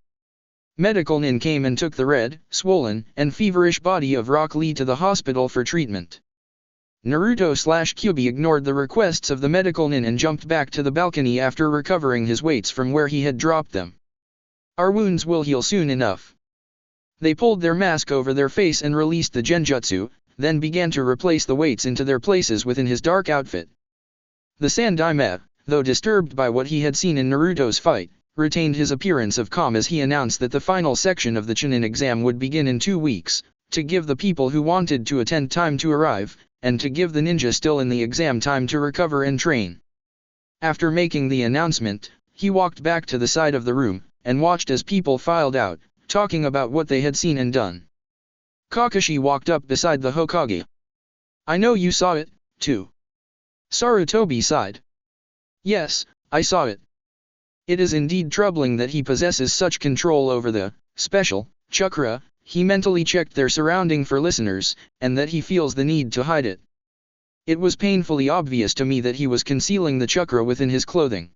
S1: Medical Nin came and took the red, swollen, and feverish body of Rock Lee to the hospital for treatment. Naruto/Kyuubi ignored the requests of the medical nin and jumped back to the balcony after recovering his weights from where he had dropped them. Our wounds will heal soon enough. They pulled their mask over their face and released the genjutsu, then began to replace the weights into their places within his dark outfit. The Sandaime, though disturbed by what he had seen in Naruto's fight, retained his appearance of calm as he announced that the final section of the Chunin exam would begin in 2 weeks, to give the people who wanted to attend time to arrive, and to give the ninja still in the exam time to recover and train. After making the announcement, he walked back to the side of the room, and watched as people filed out, talking about what they had seen and done. Kakashi walked up beside the Hokage. "I know you saw it, too." Sarutobi sighed. "Yes, I saw it. It is indeed troubling that he possesses such control over the special chakra." He mentally checked their surrounding for listeners, and that he feels the need to hide it. It was painfully obvious to me that he was concealing the chakra within his clothing.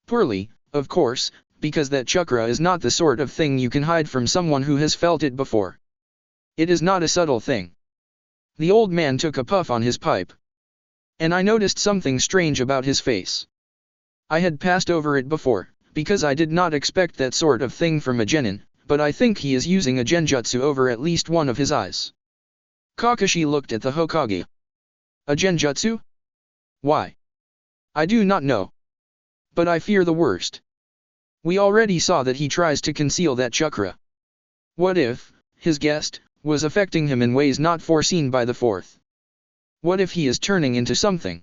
S1: Poorly, of course, because that chakra is not the sort of thing you can hide from someone who has felt it before. It is not a subtle thing. The old man took a puff on his pipe. And I noticed something strange about his face. I had passed over it before, because I did not expect that sort of thing from a genin, but I think he is using a genjutsu over at least one of his eyes. Kakashi looked at the Hokage. A genjutsu? Why? I do not know. But I fear the worst. We already saw that he tries to conceal that chakra. What if his guest was affecting him in ways not foreseen by the fourth? What if he is turning into something?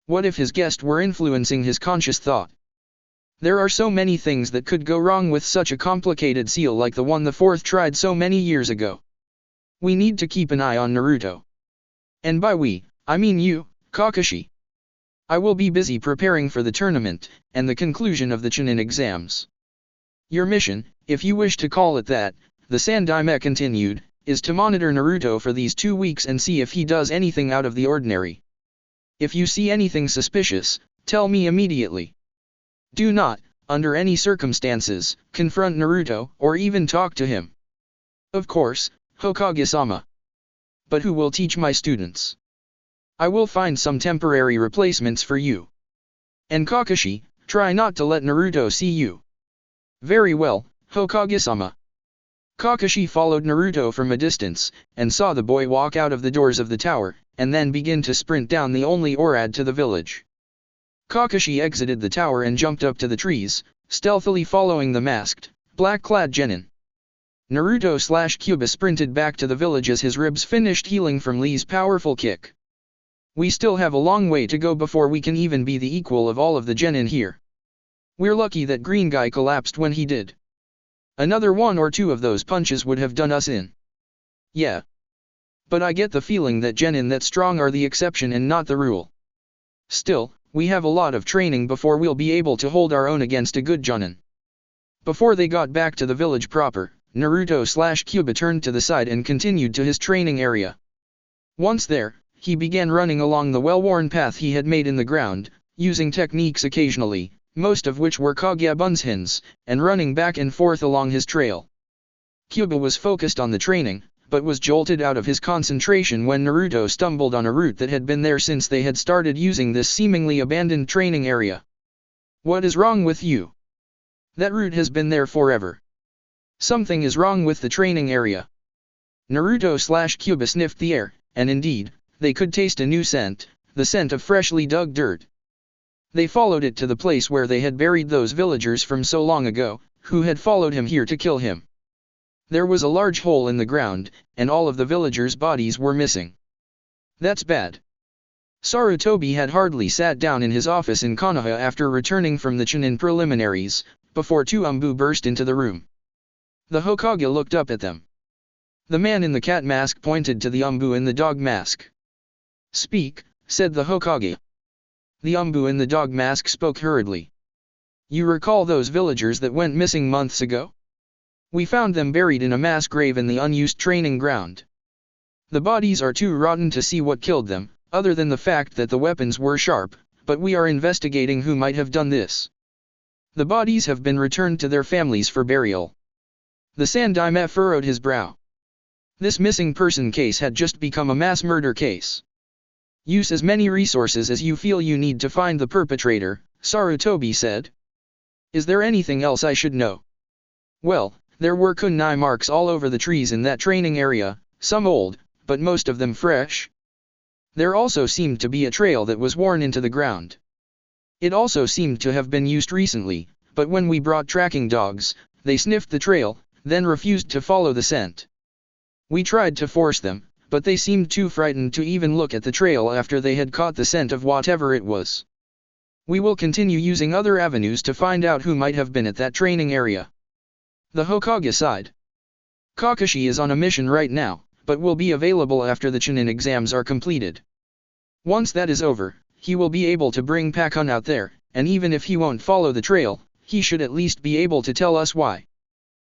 S1: What if his guest were influencing his conscious thought? There are so many things that could go wrong with such a complicated seal like the one the fourth tried so many years ago. We need to keep an eye on Naruto. And by we, I mean you, Kakashi. I will be busy preparing for the tournament, and the conclusion of the Chunin exams. Your mission, if you wish to call it that, the Sandaime continued, is to monitor Naruto for these 2 weeks and see if he does anything out of the ordinary. If you see anything suspicious, tell me immediately. Do not, under any circumstances, confront Naruto, or even talk to him. Of course, Hokage-sama. But who will teach my students? I will find some temporary replacements for you. And Kakashi, try not to let Naruto see you. Very well, Hokage-sama. Kakashi followed Naruto from a distance, and saw the boy walk out of the doors of the tower, and then begin to sprint down the only orad to the village. Kakashi exited the tower and jumped up to the trees, stealthily following the masked, black-clad genin. Naruto/Kyuubi sprinted back to the village as his ribs finished healing from Lee's powerful kick. We still have a long way to go before we can even be the equal of all of the genin here. We're lucky that Green Guy collapsed when he did. Another 1 or 2 of those punches would have done us in. Yeah. But I get the feeling that genin that strong are the exception and not the rule. Still, we have a lot of training before we'll be able to hold our own against a good genin. Before they got back to the village proper, Naruto/Kyuubi turned to the side and continued to his training area. Once there, he began running along the well-worn path he had made in the ground, using techniques occasionally, most of which were Kagebunshin's, and running back and forth along his trail. Kyuubi was focused on the training, but was jolted out of his concentration when Naruto stumbled on a route that had been there since they had started using this seemingly abandoned training area. What is wrong with you? That route has been there forever. Something is wrong with the training area. Naruto/Kyuubi sniffed the air, and indeed, they could taste a new scent, the scent of freshly dug dirt. They followed it to the place where they had buried those villagers from so long ago, who had followed him here to kill him. There was a large hole in the ground, and all of the villagers' bodies were missing. That's bad. Sarutobi had hardly sat down in his office in Konoha after returning from the Chunin preliminaries, before 2 Umbu burst into the room. The Hokage looked up at them. The man in the cat mask pointed to the Umbu in the dog mask. Speak, said the Hokage. The Umbu in the dog mask spoke hurriedly. You recall those villagers that went missing months ago? We found them buried in a mass grave in the unused training ground. The bodies are too rotten to see what killed them, other than the fact that the weapons were sharp, but we are investigating who might have done this. The bodies have been returned to their families for burial. The Sandaime furrowed his brow. This missing person case had just become a mass murder case. Use as many resources as you feel you need to find the perpetrator, Sarutobi said. Is there anything else I should know? Well, there were kunai marks all over the trees in that training area, some old, but most of them fresh. There also seemed to be a trail that was worn into the ground. It also seemed to have been used recently, but when we brought tracking dogs, they sniffed the trail, then refused to follow the scent. We tried to force them, but they seemed too frightened to even look at the trail after they had caught the scent of whatever it was. We will continue using other avenues to find out who might have been at that training area. The Hokage sighed. Kakashi is on a mission right now, but will be available after the Chunin exams are completed. Once that is over, he will be able to bring Pakun out there, and even if he won't follow the trail, he should at least be able to tell us why.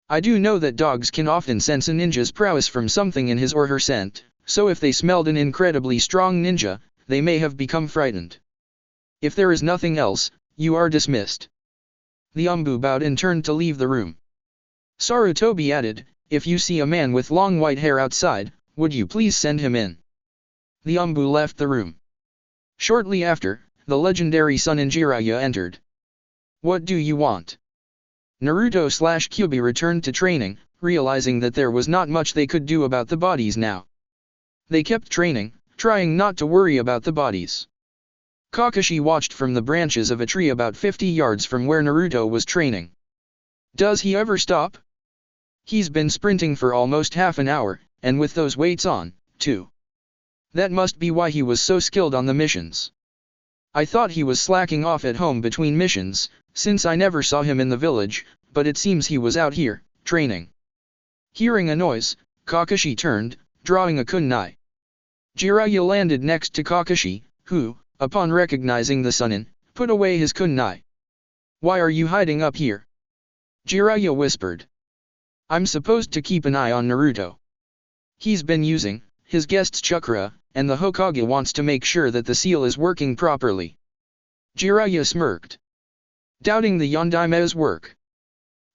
S1: I do know that dogs can often sense a ninja's prowess from something in his or her scent, so if they smelled an incredibly strong ninja, they may have become frightened. If there is nothing else, you are dismissed. The Umbu bowed and turned to leave the room. Sarutobi added, if you see a man with long white hair outside, would you please send him in? The Umbu left the room. Shortly after, the legendary Sunin Jiraiya entered. What do you want? Naruto/Kyuubi returned to training, realizing that there was not much they could do about the bodies now. They kept training, trying not to worry about the bodies. Kakashi watched from the branches of a tree about 50 yards from where Naruto was training. Does he ever stop? He's been sprinting for almost half an hour, and with those weights on, too. That must be why he was so skilled on the missions. I thought he was slacking off at home between missions, since I never saw him in the village, but it seems he was out here, training. Hearing a noise, Kakashi turned, drawing a kunai. Jiraiya landed next to Kakashi, who, upon recognizing the Sunin, put away his kunai. Why are you hiding up here? Jiraiya whispered. I'm supposed to keep an eye on Naruto. He's been using his guest's chakra, and the Hokage wants to make sure that the seal is working properly. Jiraiya smirked. Doubting the Yondaime's work.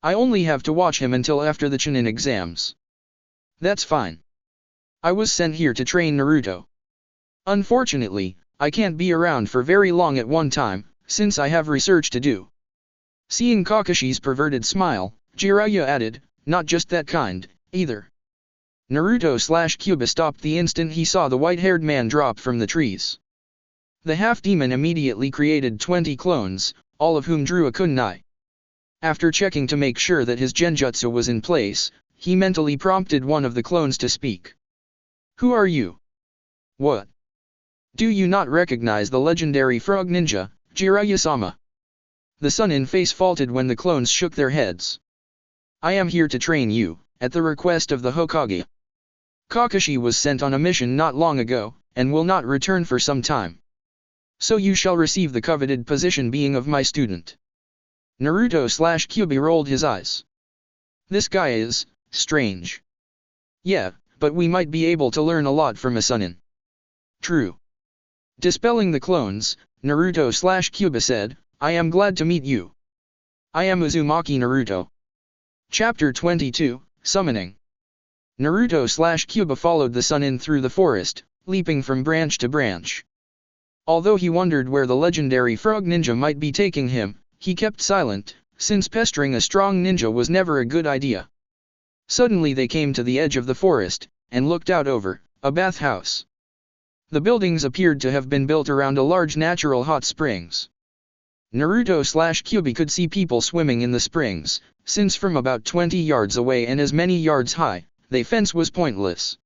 S1: I only have to watch him until after the Chunin exams. That's fine. I was sent here to train Naruto. Unfortunately, I can't be around for very long at one time, since I have research to do. Seeing Kakashi's perverted smile, Jiraiya added, not just that kind, either. Naruto/Kyuubi stopped the instant he saw the white-haired man drop from the trees. The half-demon immediately created 20 clones, all of whom drew a kunai. After checking to make sure that his genjutsu was in place, he mentally prompted one of the clones to speak. Who are you? What? Do you not recognize the legendary frog ninja, Jiraiya-sama? The Sunin face faltered when the clones shook their heads. I am here to train you, at the request of the Hokage. Kakashi was sent on a mission not long ago, and will not return for some time. So you shall receive the coveted position being of my student. Naruto/Kyuubi rolled his eyes. This guy is strange. Yeah, but we might be able to learn a lot from a Sunin. True. Dispelling the clones, Naruto/Kyuubi said, I am glad to meet you. I am Uzumaki Naruto. Chapter 22, Summoning. Naruto/Kyuubi followed the Sunin through the forest, leaping from branch to branch. Although he wondered where the legendary frog ninja might be taking him, he kept silent, since pestering a strong ninja was never a good idea. Suddenly they came to the edge of the forest, and looked out over a bathhouse. The buildings appeared to have been built around a large natural hot springs. Naruto/Kyuubi could see people swimming in the springs, since from about 20 yards away and as many yards high, the fence was pointless.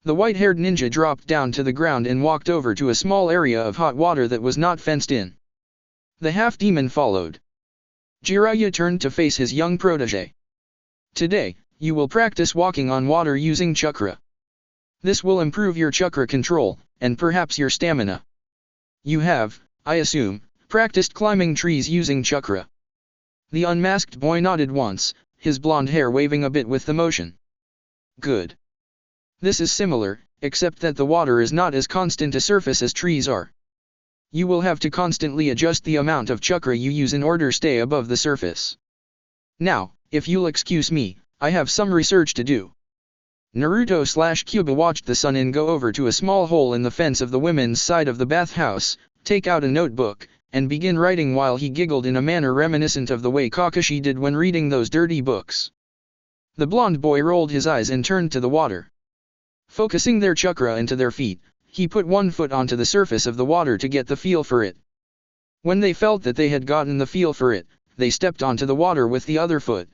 S1: The white-haired ninja dropped down to the ground and walked over to a small area of hot water that was not fenced in. The half-demon followed. Jiraiya turned to face his young protege. Today, you will practice walking on water using chakra. This will improve your chakra control, and perhaps your stamina. You have, I assume, practiced climbing trees using chakra. The unmasked boy nodded once, his blonde hair waving a bit with the motion. Good. This is similar, except that the water is not as constant a surface as trees are. You will have to constantly adjust the amount of chakra you use in order to stay above the surface. Now, if you'll excuse me, I have some research to do. Naruto/Kyuubi watched the Sunin go over to a small hole in the fence of the women's side of the bathhouse, take out a notebook, and begin writing while he giggled in a manner reminiscent of the way Kakashi did when reading those dirty books. The blonde boy rolled his eyes and turned to the water. Focusing their chakra into their feet, he put one foot onto the surface of the water to get the feel for it. When they felt that they had gotten the feel for it, they stepped onto the water with the other foot.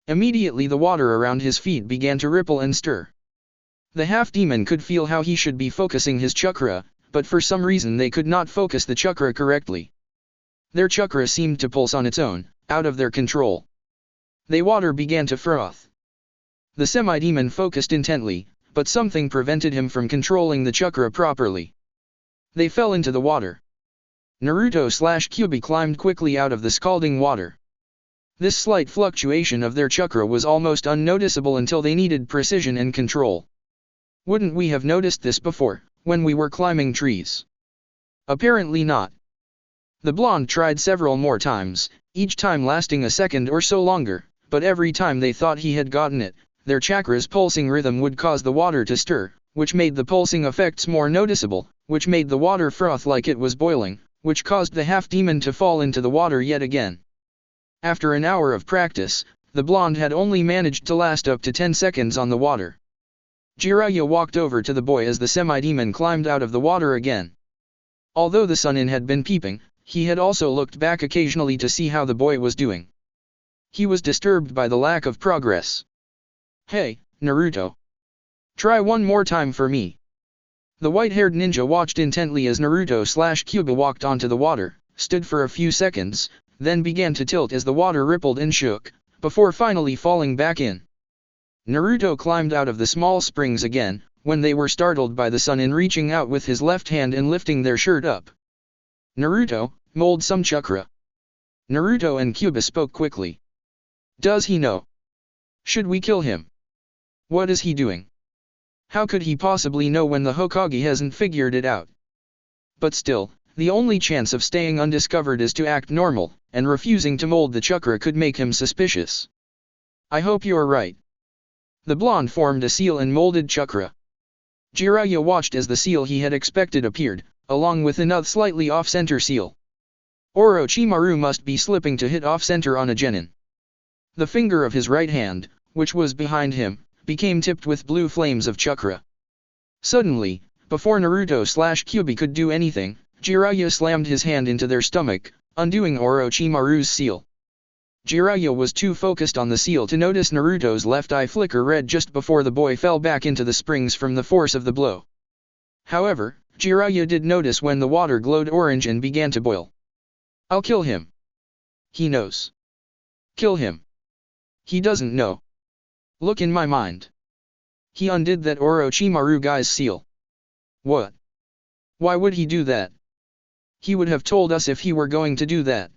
S1: Immediately the water around his feet began to ripple and stir. The half-demon could feel how he should be focusing his chakra, but for some reason they could not focus the chakra correctly. Their chakra seemed to pulse on its own, out of their control. The water began to froth. The semi-demon focused intently, but something prevented him from controlling the chakra properly. They fell into the water. Naruto/Kyuubi climbed quickly out of the scalding water. This slight fluctuation of their chakra was almost unnoticeable until they needed precision and control. Wouldn't we have noticed this before, when we were climbing trees? Apparently not. The blonde tried several more times, each time lasting a second or so longer, but every time they thought he had gotten it, their chakra's pulsing rhythm would cause the water to stir, which made the pulsing effects more noticeable, which made the water froth like it was boiling, which caused the half-demon to fall into the water yet again. After an hour of practice, the blonde had only managed to last up to 10 seconds on the water. Jiraiya walked over to the boy as the semi-demon climbed out of the water again. Although the Sunin had been peeping, he had also looked back occasionally to see how the boy was doing. He was disturbed by the lack of progress. "Hey, Naruto. Try one more time for me." The white-haired ninja watched intently as Naruto/Kyuubi walked onto the water, stood for a few seconds, then began to tilt as the water rippled and shook, before finally falling back in. Naruto climbed out of the small springs again, when they were startled by the Sunin reaching out with his left hand and lifting their shirt up. "Naruto, mold some chakra." Naruto and Kyuubi spoke quickly. "Does he know? Should we kill him? What is he doing? How could he possibly know when the Hokage hasn't figured it out? But still, the only chance of staying undiscovered is to act normal, and refusing to mold the chakra could make him suspicious. I hope you're right." The blonde formed a seal and molded chakra. Jiraiya watched as the seal he had expected appeared, along with another slightly off-center seal. Orochimaru must be slipping to hit off-center on a genin. The finger of his right hand, which was behind him, became tipped with blue flames of chakra. Suddenly, before Naruto/Kyuubi could do anything, Jiraiya slammed his hand into their stomach, undoing Orochimaru's seal. Jiraiya was too focused on the seal to notice Naruto's left eye flicker red just before the boy fell back into the springs from the force of the blow. However, Jiraiya did notice when the water glowed orange and began to boil. "I'll kill him. He knows. Kill him. He doesn't know. Look in my mind. He undid that Orochimaru guy's seal." "What? Why would he do that? He would have told us if he were going to do that.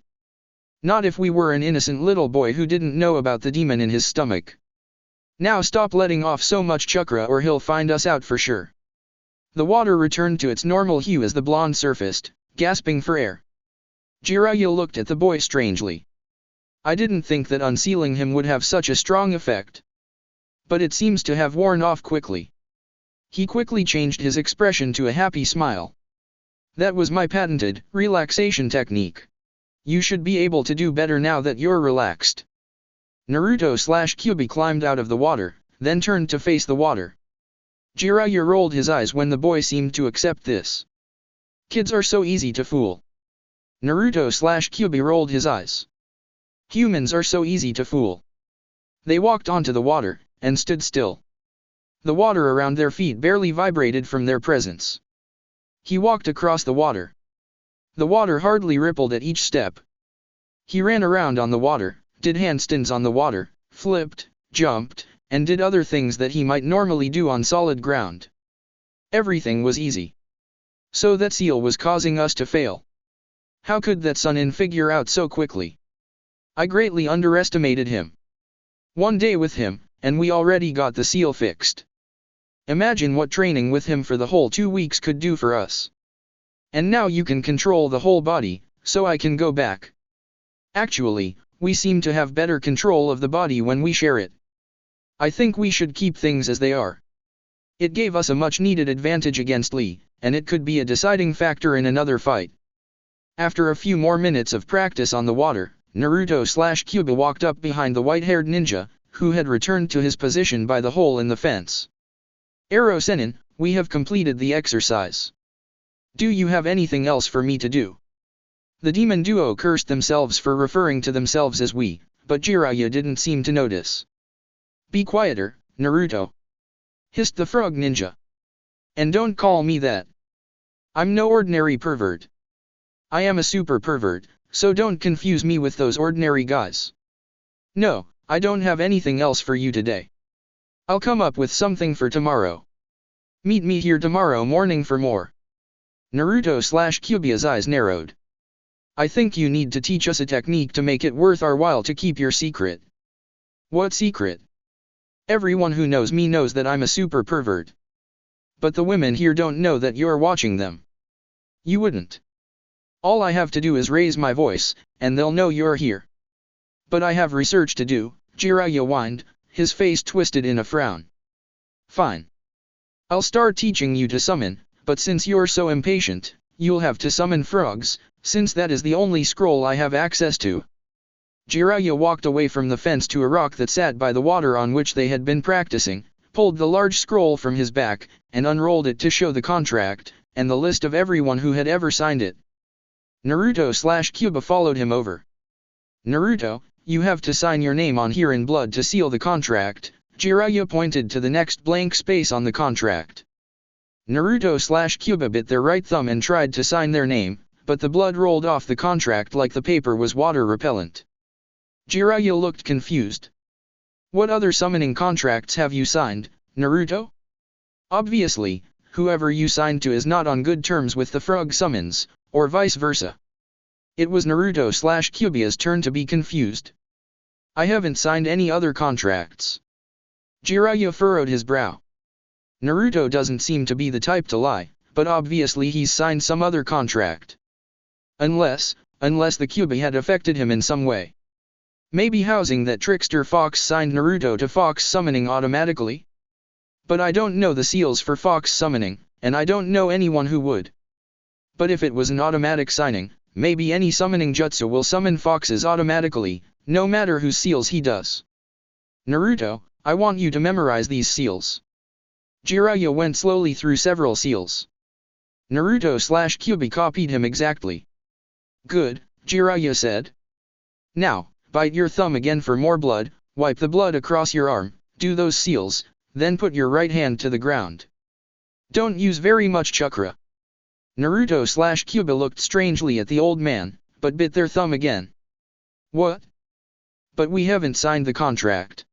S1: Not if we were an innocent little boy who didn't know about the demon in his stomach. Now stop letting off so much chakra or he'll find us out for sure." The water returned to its normal hue as the blonde surfaced, gasping for air. Jiraiya looked at the boy strangely. "I didn't think that unsealing him would have such a strong effect. But it seems to have worn off quickly." He quickly changed his expression to a happy smile. "That was my patented relaxation technique. You should be able to do better now that you're relaxed." Naruto/Kyuubi climbed out of the water, then turned to face the water. Jiraiya rolled his eyes when the boy seemed to accept this. Kids are so easy to fool. Naruto/Kyuubi rolled his eyes. Humans are so easy to fool. They walked onto the water, and stood still. The water around their feet barely vibrated from their presence. He walked across the water. The water hardly rippled at each step. He ran around on the water, did handstands on the water, flipped, jumped, and did other things that he might normally do on solid ground. Everything was easy. So that seal was causing us to fail. How could that Sunin figure out so quickly? I greatly underestimated him. One day with him, and we already got the seal fixed. Imagine what training with him for the whole 2 weeks could do for us. And now you can control the whole body, so I can go back. Actually, we seem to have better control of the body when we share it. I think we should keep things as they are. It gave us a much-needed advantage against Lee, and it could be a deciding factor in another fight. After a few more minutes of practice on the water, Naruto/Kyuubi walked up behind the white-haired ninja, who had returned to his position by the hole in the fence. Ero Sennin, we have completed the exercise. Do you have anything else for me to do? The demon duo cursed themselves for referring to themselves as we, but Jiraiya didn't seem to notice. Be quieter, Naruto, hissed the frog ninja. And don't call me that. I'm no ordinary pervert. I am a super pervert, so don't confuse me with those ordinary guys. No, I don't have anything else for you today. I'll come up with something for tomorrow. Meet me here tomorrow morning for more. Naruto/Kyuubi's eyes narrowed. I think you need to teach us a technique to make it worth our while to keep your secret. What secret? Everyone who knows me knows that I'm a super pervert. But the women here don't know that you're watching them. You wouldn't. All I have to do is raise my voice, and they'll know you're here. But I have research to do, Jiraiya whined, his face twisted in a frown. Fine. I'll start teaching you to summon, but since you're so impatient, you'll have to summon frogs, since that is the only scroll I have access to. Jiraiya walked away from the fence to a rock that sat by the water on which they had been practicing, pulled the large scroll from his back, and unrolled it to show the contract, and the list of everyone who had ever signed it. Naruto/Kyuubi followed him over. Naruto, you have to sign your name on here in blood to seal the contract. Jiraiya pointed to the next blank space on the contract. Naruto/Kyuubi bit their right thumb and tried to sign their name, but the blood rolled off the contract like the paper was water repellent. Jiraiya looked confused. What other summoning contracts have you signed, Naruto? Obviously, whoever you signed to is not on good terms with the frog summons, or vice versa. It was Naruto/Kyuubi's turn to be confused. I haven't signed any other contracts. Jiraiya furrowed his brow. Naruto doesn't seem to be the type to lie, but obviously he's signed some other contract. Unless the Kyuubi had affected him in some way. Maybe housing that trickster fox signed Naruto to fox summoning automatically? But I don't know the seals for fox summoning, and I don't know anyone who would. But if it was an automatic signing, maybe any summoning jutsu will summon foxes automatically, no matter whose seals he does. Naruto, I want you to memorize these seals. Jiraiya went slowly through several seals. Naruto/Kyuubi copied him exactly. Good, Jiraiya said. Now, bite your thumb again for more blood, wipe the blood across your arm, do those seals, then put your right hand to the ground. Don't use very much chakra. Naruto/Kyuubi looked strangely at the old man, but bit their thumb again. What? But we haven't signed the contract.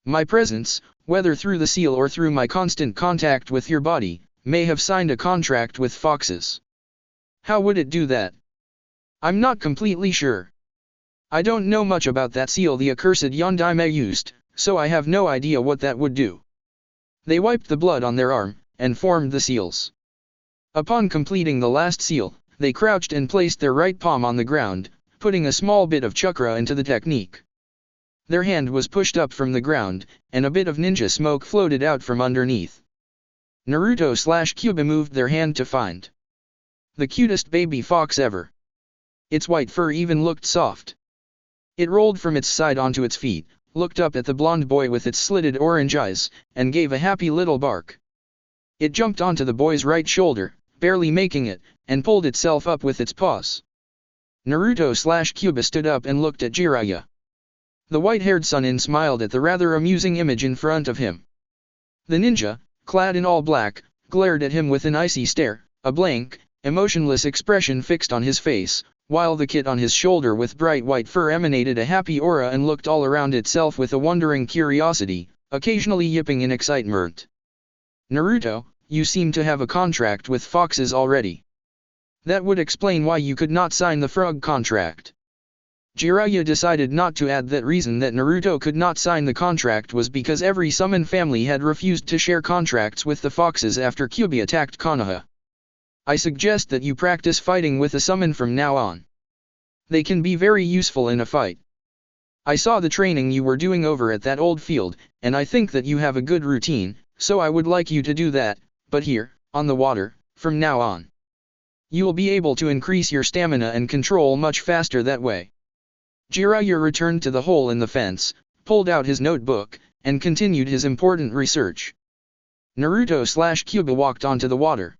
S1: My presence, whether through the seal or through my constant contact with your body, may have signed a contract with foxes. How would it do that? I'm not completely sure. I don't know much about that seal the accursed Yondaime used, so I have no idea what that would do. They wiped the blood on their arm, and formed the seals. Upon completing the last seal, they crouched and placed their right palm on the ground, putting a small bit of chakra into the technique. Their hand was pushed up from the ground, and a bit of ninja smoke floated out from underneath. Naruto/Kyuubi moved their hand to find the cutest baby fox ever. Its white fur even looked soft. It rolled from its side onto its feet, looked up at the blond boy with its slitted orange eyes, and gave a happy little bark. It jumped onto the boy's right shoulder, barely making it, and pulled itself up with its paws. Naruto/Kyuubi stood up and looked at Jiraiya. The white-haired Sannin smiled at the rather amusing image in front of him. The ninja, clad in all black, glared at him with an icy stare, a blank, emotionless expression fixed on his face, while the kit on his shoulder with bright white fur emanated a happy aura and looked all around itself with a wondering curiosity, occasionally yipping in excitement. Naruto, you seem to have a contract with foxes already. That would explain why you could not sign the frog contract. Jiraiya decided not to add that reason that Naruto could not sign the contract was because every summon family had refused to share contracts with the foxes after Kyuubi attacked Konoha. I suggest that you practice fighting with a summon from now on. They can be very useful in a fight. I saw the training you were doing over at that old field, and I think that you have a good routine, so I would like you to do that, but here, on the water, from now on. You will be able to increase your stamina and control much faster that way. Jiraiya returned to the hole in the fence, pulled out his notebook, and continued his important research. Naruto/Kyuubi walked onto the water.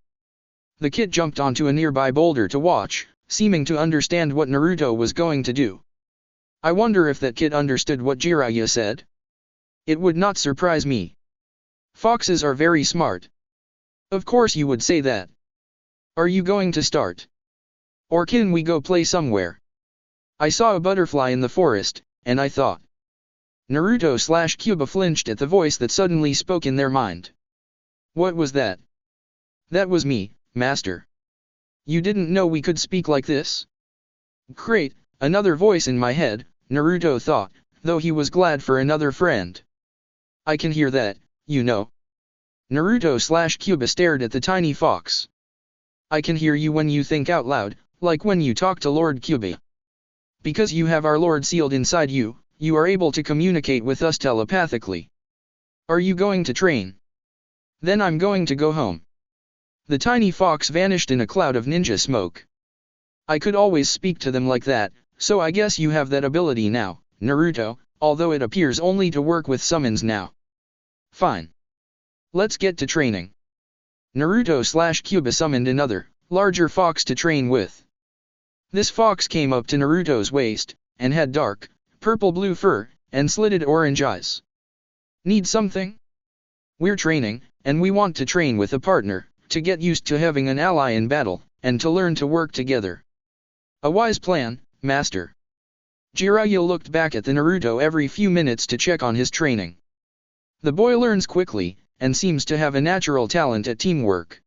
S1: The kid jumped onto a nearby boulder to watch, seeming to understand what Naruto was going to do. I wonder if that kid understood what Jiraiya said? It would not surprise me. Foxes are very smart. Of course you would say that. Are you going to start? Or can we go play somewhere? I saw a butterfly in the forest, and I thought. Naruto/Kyuubi flinched at the voice that suddenly spoke in their mind. What was that? That was me, master. You didn't know we could speak like this? Great, another voice in my head, Naruto thought, though he was glad for another friend. I can hear that, you know. Naruto/Kyuubi stared at the tiny fox. I can hear you when you think out loud, like when you talk to Lord Kyuubi. Because you have our Lord sealed inside you, you are able to communicate with us telepathically. Are you going to train? Then I'm going to go home. The tiny fox vanished in a cloud of ninja smoke. I could always speak to them like that, so I guess you have that ability now, Naruto, although it appears only to work with summons now. Fine. Let's get to training. Naruto/Kyuubi summoned another, larger fox to train with. This fox came up to Naruto's waist, and had dark, purple-blue fur, and slitted orange eyes. Need something? We're training, and we want to train with a partner, to get used to having an ally in battle, and to learn to work together. A wise plan, master. Jiraiya looked back at the Naruto every few minutes to check on his training. The boy learns quickly, and seems to have a natural talent at teamwork.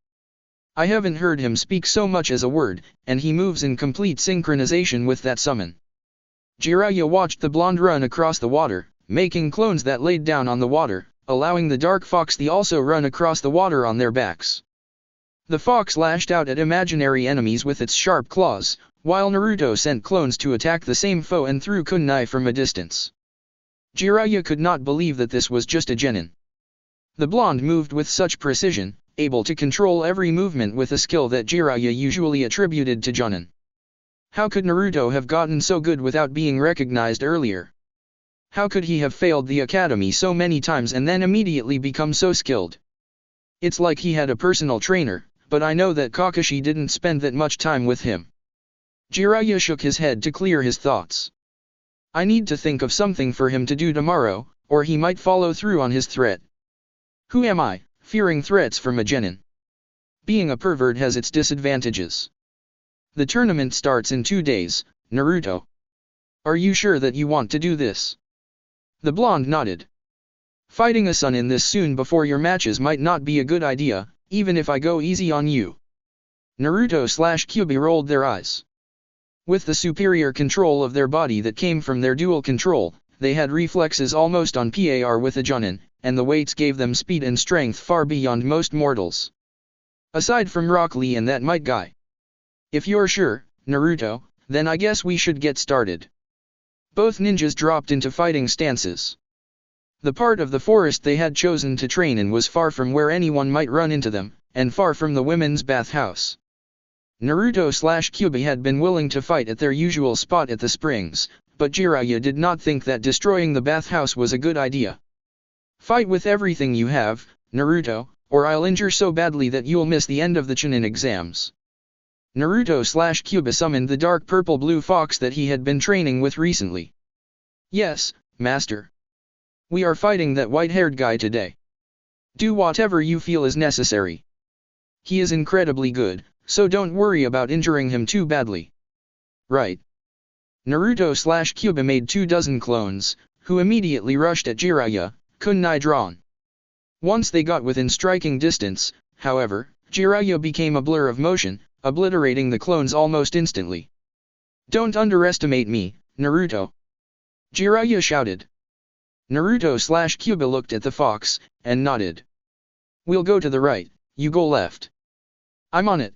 S1: I haven't heard him speak so much as a word, and he moves in complete synchronization with that summon. Jiraiya watched the blonde run across the water, making clones that laid down on the water, allowing the dark fox to also run across the water on their backs. The fox lashed out at imaginary enemies with its sharp claws, while Naruto sent clones to attack the same foe and threw kunai from a distance. Jiraiya could not believe that this was just a genin. The blonde moved with such precision, able to control every movement with a skill that Jiraiya usually attributed to Jonin. How could Naruto have gotten so good without being recognized earlier? How could he have failed the academy so many times and then immediately become so skilled? It's like he had a personal trainer, but I know that Kakashi didn't spend that much time with him. Jiraiya shook his head to clear his thoughts. I need to think of something for him to do tomorrow, or he might follow through on his threat. Who am I, fearing threats from a genin? Being a pervert has its disadvantages. The tournament starts in 2 days, Naruto. Are you sure that you want to do this? The blonde nodded. Fighting a Chunin this soon before your matches might not be a good idea, even if I go easy on you. Naruto/Kyuubi rolled their eyes. With the superior control of their body that came from their dual control, they had reflexes almost on par with a Chunin, and the weights gave them speed and strength far beyond most mortals. Aside from Rock Lee and that might guy. If you're sure, Naruto, then I guess we should get started. Both ninjas dropped into fighting stances. The part of the forest they had chosen to train in was far from where anyone might run into them, and far from the women's bathhouse. Naruto/Kyuubi had been willing to fight at their usual spot at the springs, but Jiraiya did not think that destroying the bathhouse was a good idea. Fight with everything you have, Naruto, or I'll injure so badly that you'll miss the end of the Chunin exams. Naruto/Kyuubi summoned the dark purple-blue fox that he had been training with recently. Yes, master. We are fighting that white-haired guy today. Do whatever you feel is necessary. He is incredibly good, so don't worry about injuring him too badly. Right. Naruto/Kyuubi made 24 clones, who immediately rushed at Jiraiya, kunai drawn. Once they got within striking distance, however, Jiraiya became a blur of motion, obliterating the clones almost instantly. Don't underestimate me, Naruto. Jiraiya shouted. Naruto/Kyuubi looked at the fox, and nodded. We'll go to the right, you go left. I'm on it.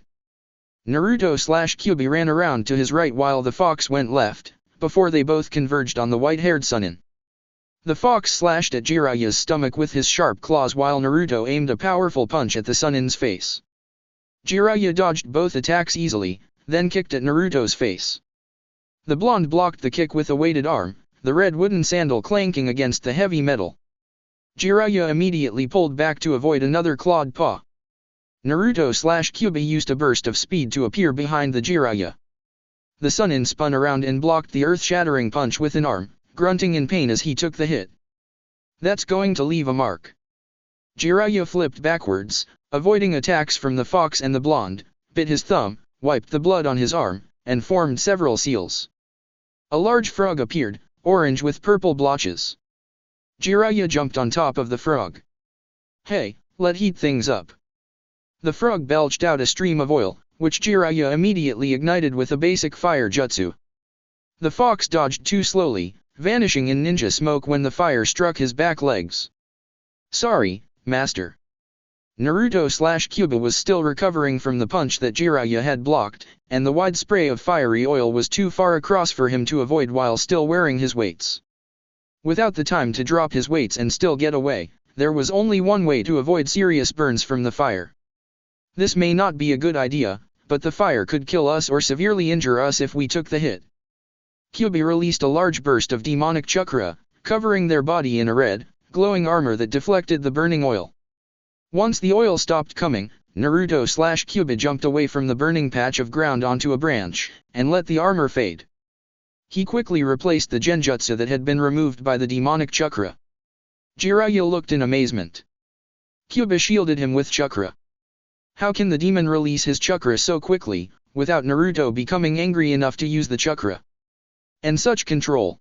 S1: Naruto/Kyuubi ran around to his right while the fox went left, before they both converged on the white-haired Sunin. The fox slashed at Jiraiya's stomach with his sharp claws while Naruto aimed a powerful punch at the Sunin's face. Jiraiya dodged both attacks easily, then kicked at Naruto's face. The blonde blocked the kick with a weighted arm, the red wooden sandal clanking against the heavy metal. Jiraiya immediately pulled back to avoid another clawed paw. Naruto/Kyuubi used a burst of speed to appear behind the Jiraiya. The Sunin spun around and blocked the earth-shattering punch with an arm, grunting in pain as he took the hit. That's going to leave a mark. Jiraiya flipped backwards, avoiding attacks from the fox and the blonde, bit his thumb, wiped the blood on his arm, and formed several seals. A large frog appeared, orange with purple blotches. Jiraiya jumped on top of the frog. Hey, let's heat things up. The frog belched out a stream of oil, which Jiraiya immediately ignited with a basic fire jutsu. The fox dodged too slowly, vanishing in ninja smoke when the fire struck his back legs. Sorry, master. Naruto/Kyuubi was still recovering from the punch that Jiraiya had blocked, and the wide spray of fiery oil was too far across for him to avoid while still wearing his weights. Without the time to drop his weights and still get away, there was only one way to avoid serious burns from the fire. This may not be a good idea, but the fire could kill us or severely injure us if we took the hit. Kyuubi released a large burst of demonic chakra, covering their body in a red, glowing armor that deflected the burning oil. Once the oil stopped coming, Naruto/Kyuubi jumped away from the burning patch of ground onto a branch, and let the armor fade. He quickly replaced the genjutsu that had been removed by the demonic chakra. Jiraiya looked in amazement. Kyuubi shielded him with chakra. How can the demon release his chakra so quickly, without Naruto becoming angry enough to use the chakra? And such control.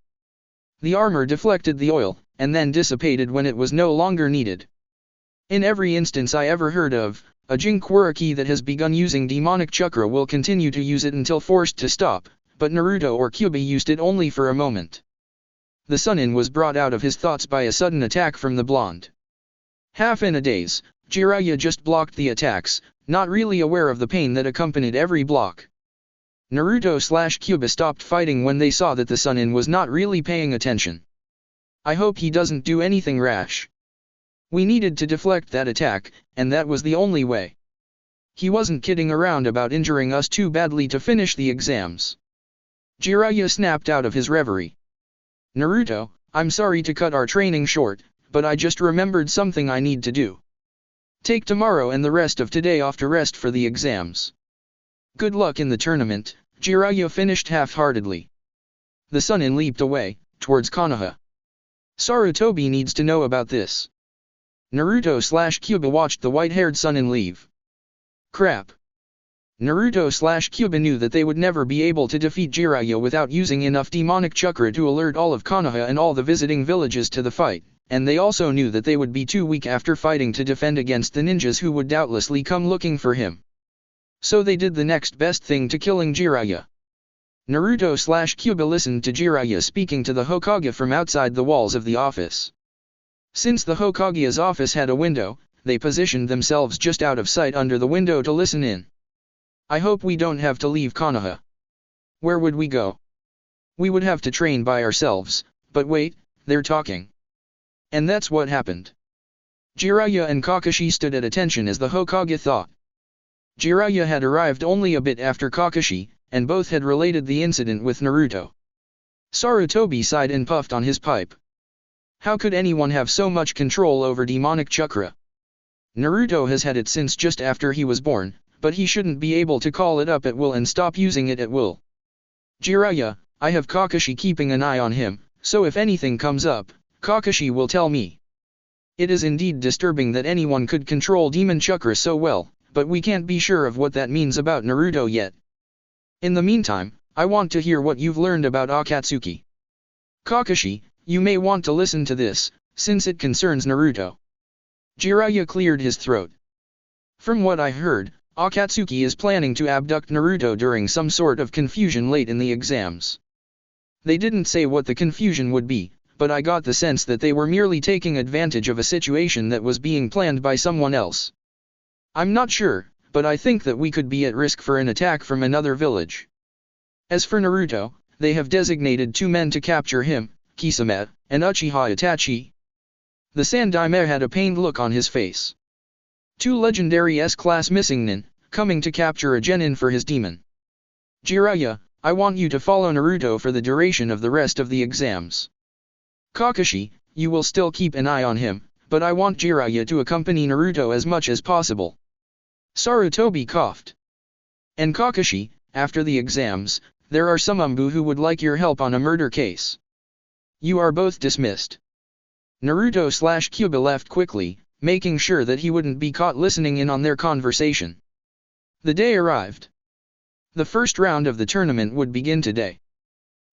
S1: The armor deflected the oil, and then dissipated when it was no longer needed. In every instance I ever heard of, a Jinchuriki that has begun using demonic chakra will continue to use it until forced to stop, but Naruto or Kyuubi used it only for a moment. The Sunin was brought out of his thoughts by a sudden attack from the blonde. Half in a daze, Jiraiya just blocked the attacks, not really aware of the pain that accompanied every block. Naruto/Kyuubi stopped fighting when they saw that the Sunin was not really paying attention. I hope he doesn't do anything rash. We needed to deflect that attack, and that was the only way. He wasn't kidding around about injuring us too badly to finish the exams. Jiraiya snapped out of his reverie. Naruto, I'm sorry to cut our training short, but I just remembered something I need to do. Take tomorrow and the rest of today off to rest for the exams. Good luck in the tournament, Jiraiya finished half-heartedly. The Sunin leaped away, towards Konoha. Sarutobi needs to know about this. Naruto/Kyuubi watched the white-haired Sunin leave. Crap. Naruto/Kyuubi knew that they would never be able to defeat Jiraiya without using enough demonic chakra to alert all of Konoha and all the visiting villages to the fight, and they also knew that they would be too weak after fighting to defend against the ninjas who would doubtlessly come looking for him. So they did the next best thing to killing Jiraiya. Naruto/Kyuubi listened to Jiraiya speaking to the Hokage from outside the walls of the office. Since the Hokage's office had a window, they positioned themselves just out of sight under the window to listen in. I hope we don't have to leave Konoha. Where would we go? We would have to train by ourselves, but wait, they're talking. And that's what happened. Jiraiya and Kakashi stood at attention as the Hokage thought. Jiraiya had arrived only a bit after Kakashi, and both had related the incident with Naruto. Sarutobi sighed and puffed on his pipe. How could anyone have so much control over demonic chakra? Naruto has had it since just after he was born, but he shouldn't be able to call it up at will and stop using it at will. Jiraiya, I have Kakashi keeping an eye on him, so if anything comes up, Kakashi will tell me. It is indeed disturbing that anyone could control demon chakra so well, but we can't be sure of what that means about Naruto yet. In the meantime, I want to hear what you've learned about Akatsuki. Kakashi, you may want to listen to this, since it concerns Naruto. Jiraiya cleared his throat. From what I heard, Akatsuki is planning to abduct Naruto during some sort of confusion late in the exams. They didn't say what the confusion would be, but I got the sense that they were merely taking advantage of a situation that was being planned by someone else. I'm not sure, but I think that we could be at risk for an attack from another village. As for Naruto, they have designated 2 men to capture him, Kisame, and Uchiha Itachi. The Sandaime had a pained look on his face. 2 legendary S-class missing nin, coming to capture a genin for his demon. Jiraiya, I want you to follow Naruto for the duration of the rest of the exams. Kakashi, you will still keep an eye on him, but I want Jiraiya to accompany Naruto as much as possible. Sarutobi coughed. And Kakashi, after the exams, there are some Umbu who would like your help on a murder case. You are both dismissed. Naruto/Kyuubi left quickly, making sure that he wouldn't be caught listening in on their conversation. The day arrived. The first round of the tournament would begin today.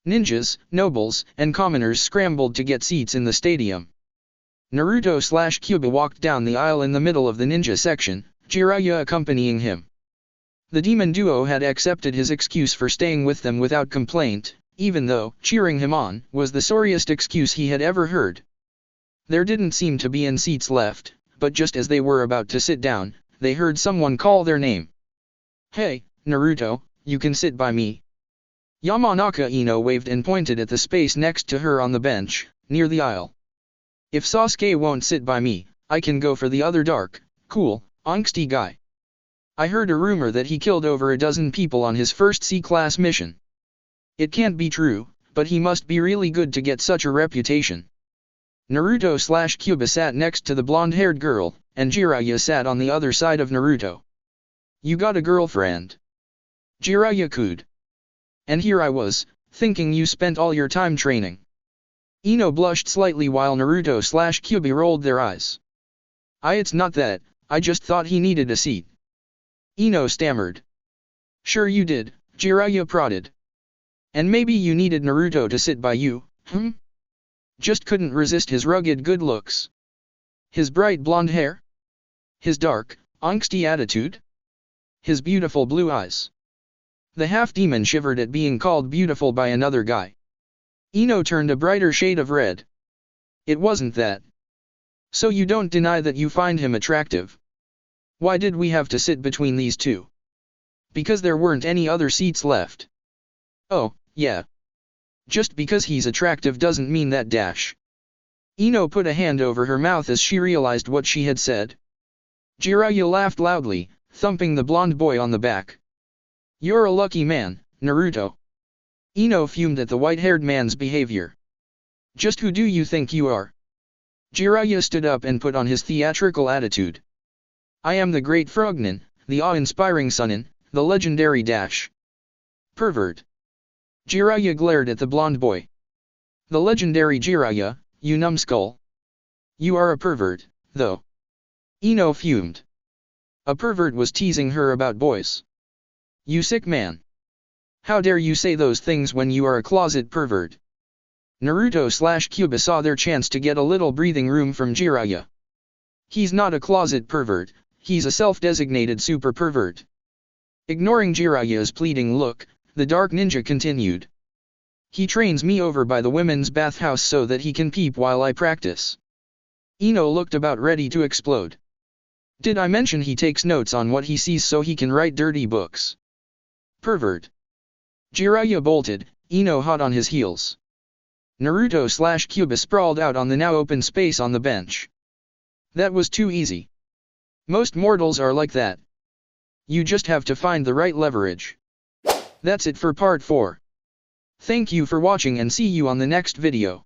S1: Ninjas, nobles, and commoners scrambled to get seats in the stadium. Naruto/Kyuubi walked down the aisle in the middle of the ninja section, Jiraiya accompanying him. The demon duo had accepted his excuse for staying with them without complaint, even though cheering him on was the sorriest excuse he had ever heard. There didn't seem to be any seats left, but just as they were about to sit down, they heard someone call their name. Hey, Naruto, you can sit by me. Yamanaka Ino waved and pointed at the space next to her on the bench, near the aisle. If Sasuke won't sit by me, I can go for the other dark, cool, angsty guy. I heard a rumor that he killed over a dozen people on his first C-class mission. It can't be true, but he must be really good to get such a reputation. Naruto/Kyuubi sat next to the blonde-haired girl, and Jiraiya sat on the other side of Naruto. You got a girlfriend? Jiraiya cooed. And here I was, thinking you spent all your time training. Ino blushed slightly while Naruto/Kyuubi rolled their eyes. It's not that, I just thought he needed a seat. Ino stammered. Sure you did, Jiraiya prodded. And maybe you needed Naruto to sit by you, Just couldn't resist his rugged good looks. His bright blonde hair? His dark, angsty attitude? His beautiful blue eyes. The half-demon shivered at being called beautiful by another guy. Ino turned a brighter shade of red. It wasn't that. So you don't deny that you find him attractive? Why did we have to sit between these two? Because there weren't any other seats left. Oh, yeah. Just because he's attractive doesn't mean that dash. Ino put a hand over her mouth as she realized what she had said. Jiraiya laughed loudly, thumping the blonde boy on the back. You're a lucky man, Naruto. Ino fumed at the white-haired man's behavior. Just who do you think you are? Jiraiya stood up and put on his theatrical attitude. I am the great Frognin, the awe-inspiring Sunin, the legendary Dash. Pervert. Jiraiya glared at the blonde boy. The legendary Jiraiya, you numbskull. You are a pervert, though. Ino fumed. A pervert was teasing her about boys. You sick man. How dare you say those things when you are a closet pervert? Naruto/Kyuubi saw their chance to get a little breathing room from Jiraiya. He's not a closet pervert, he's a self-designated super pervert. Ignoring Jiraiya's pleading look, the dark ninja continued. He trains me over by the women's bathhouse so that he can peep while I practice. Ino looked about ready to explode. Did I mention he takes notes on what he sees so he can write dirty books? Pervert. Jiraiya bolted, Ino hot on his heels. Naruto/Kyuubi sprawled out on the now open space on the bench. That was too easy. Most mortals are like that. You just have to find the right leverage. That's it for part 4. Thank you for watching and see you on the next video.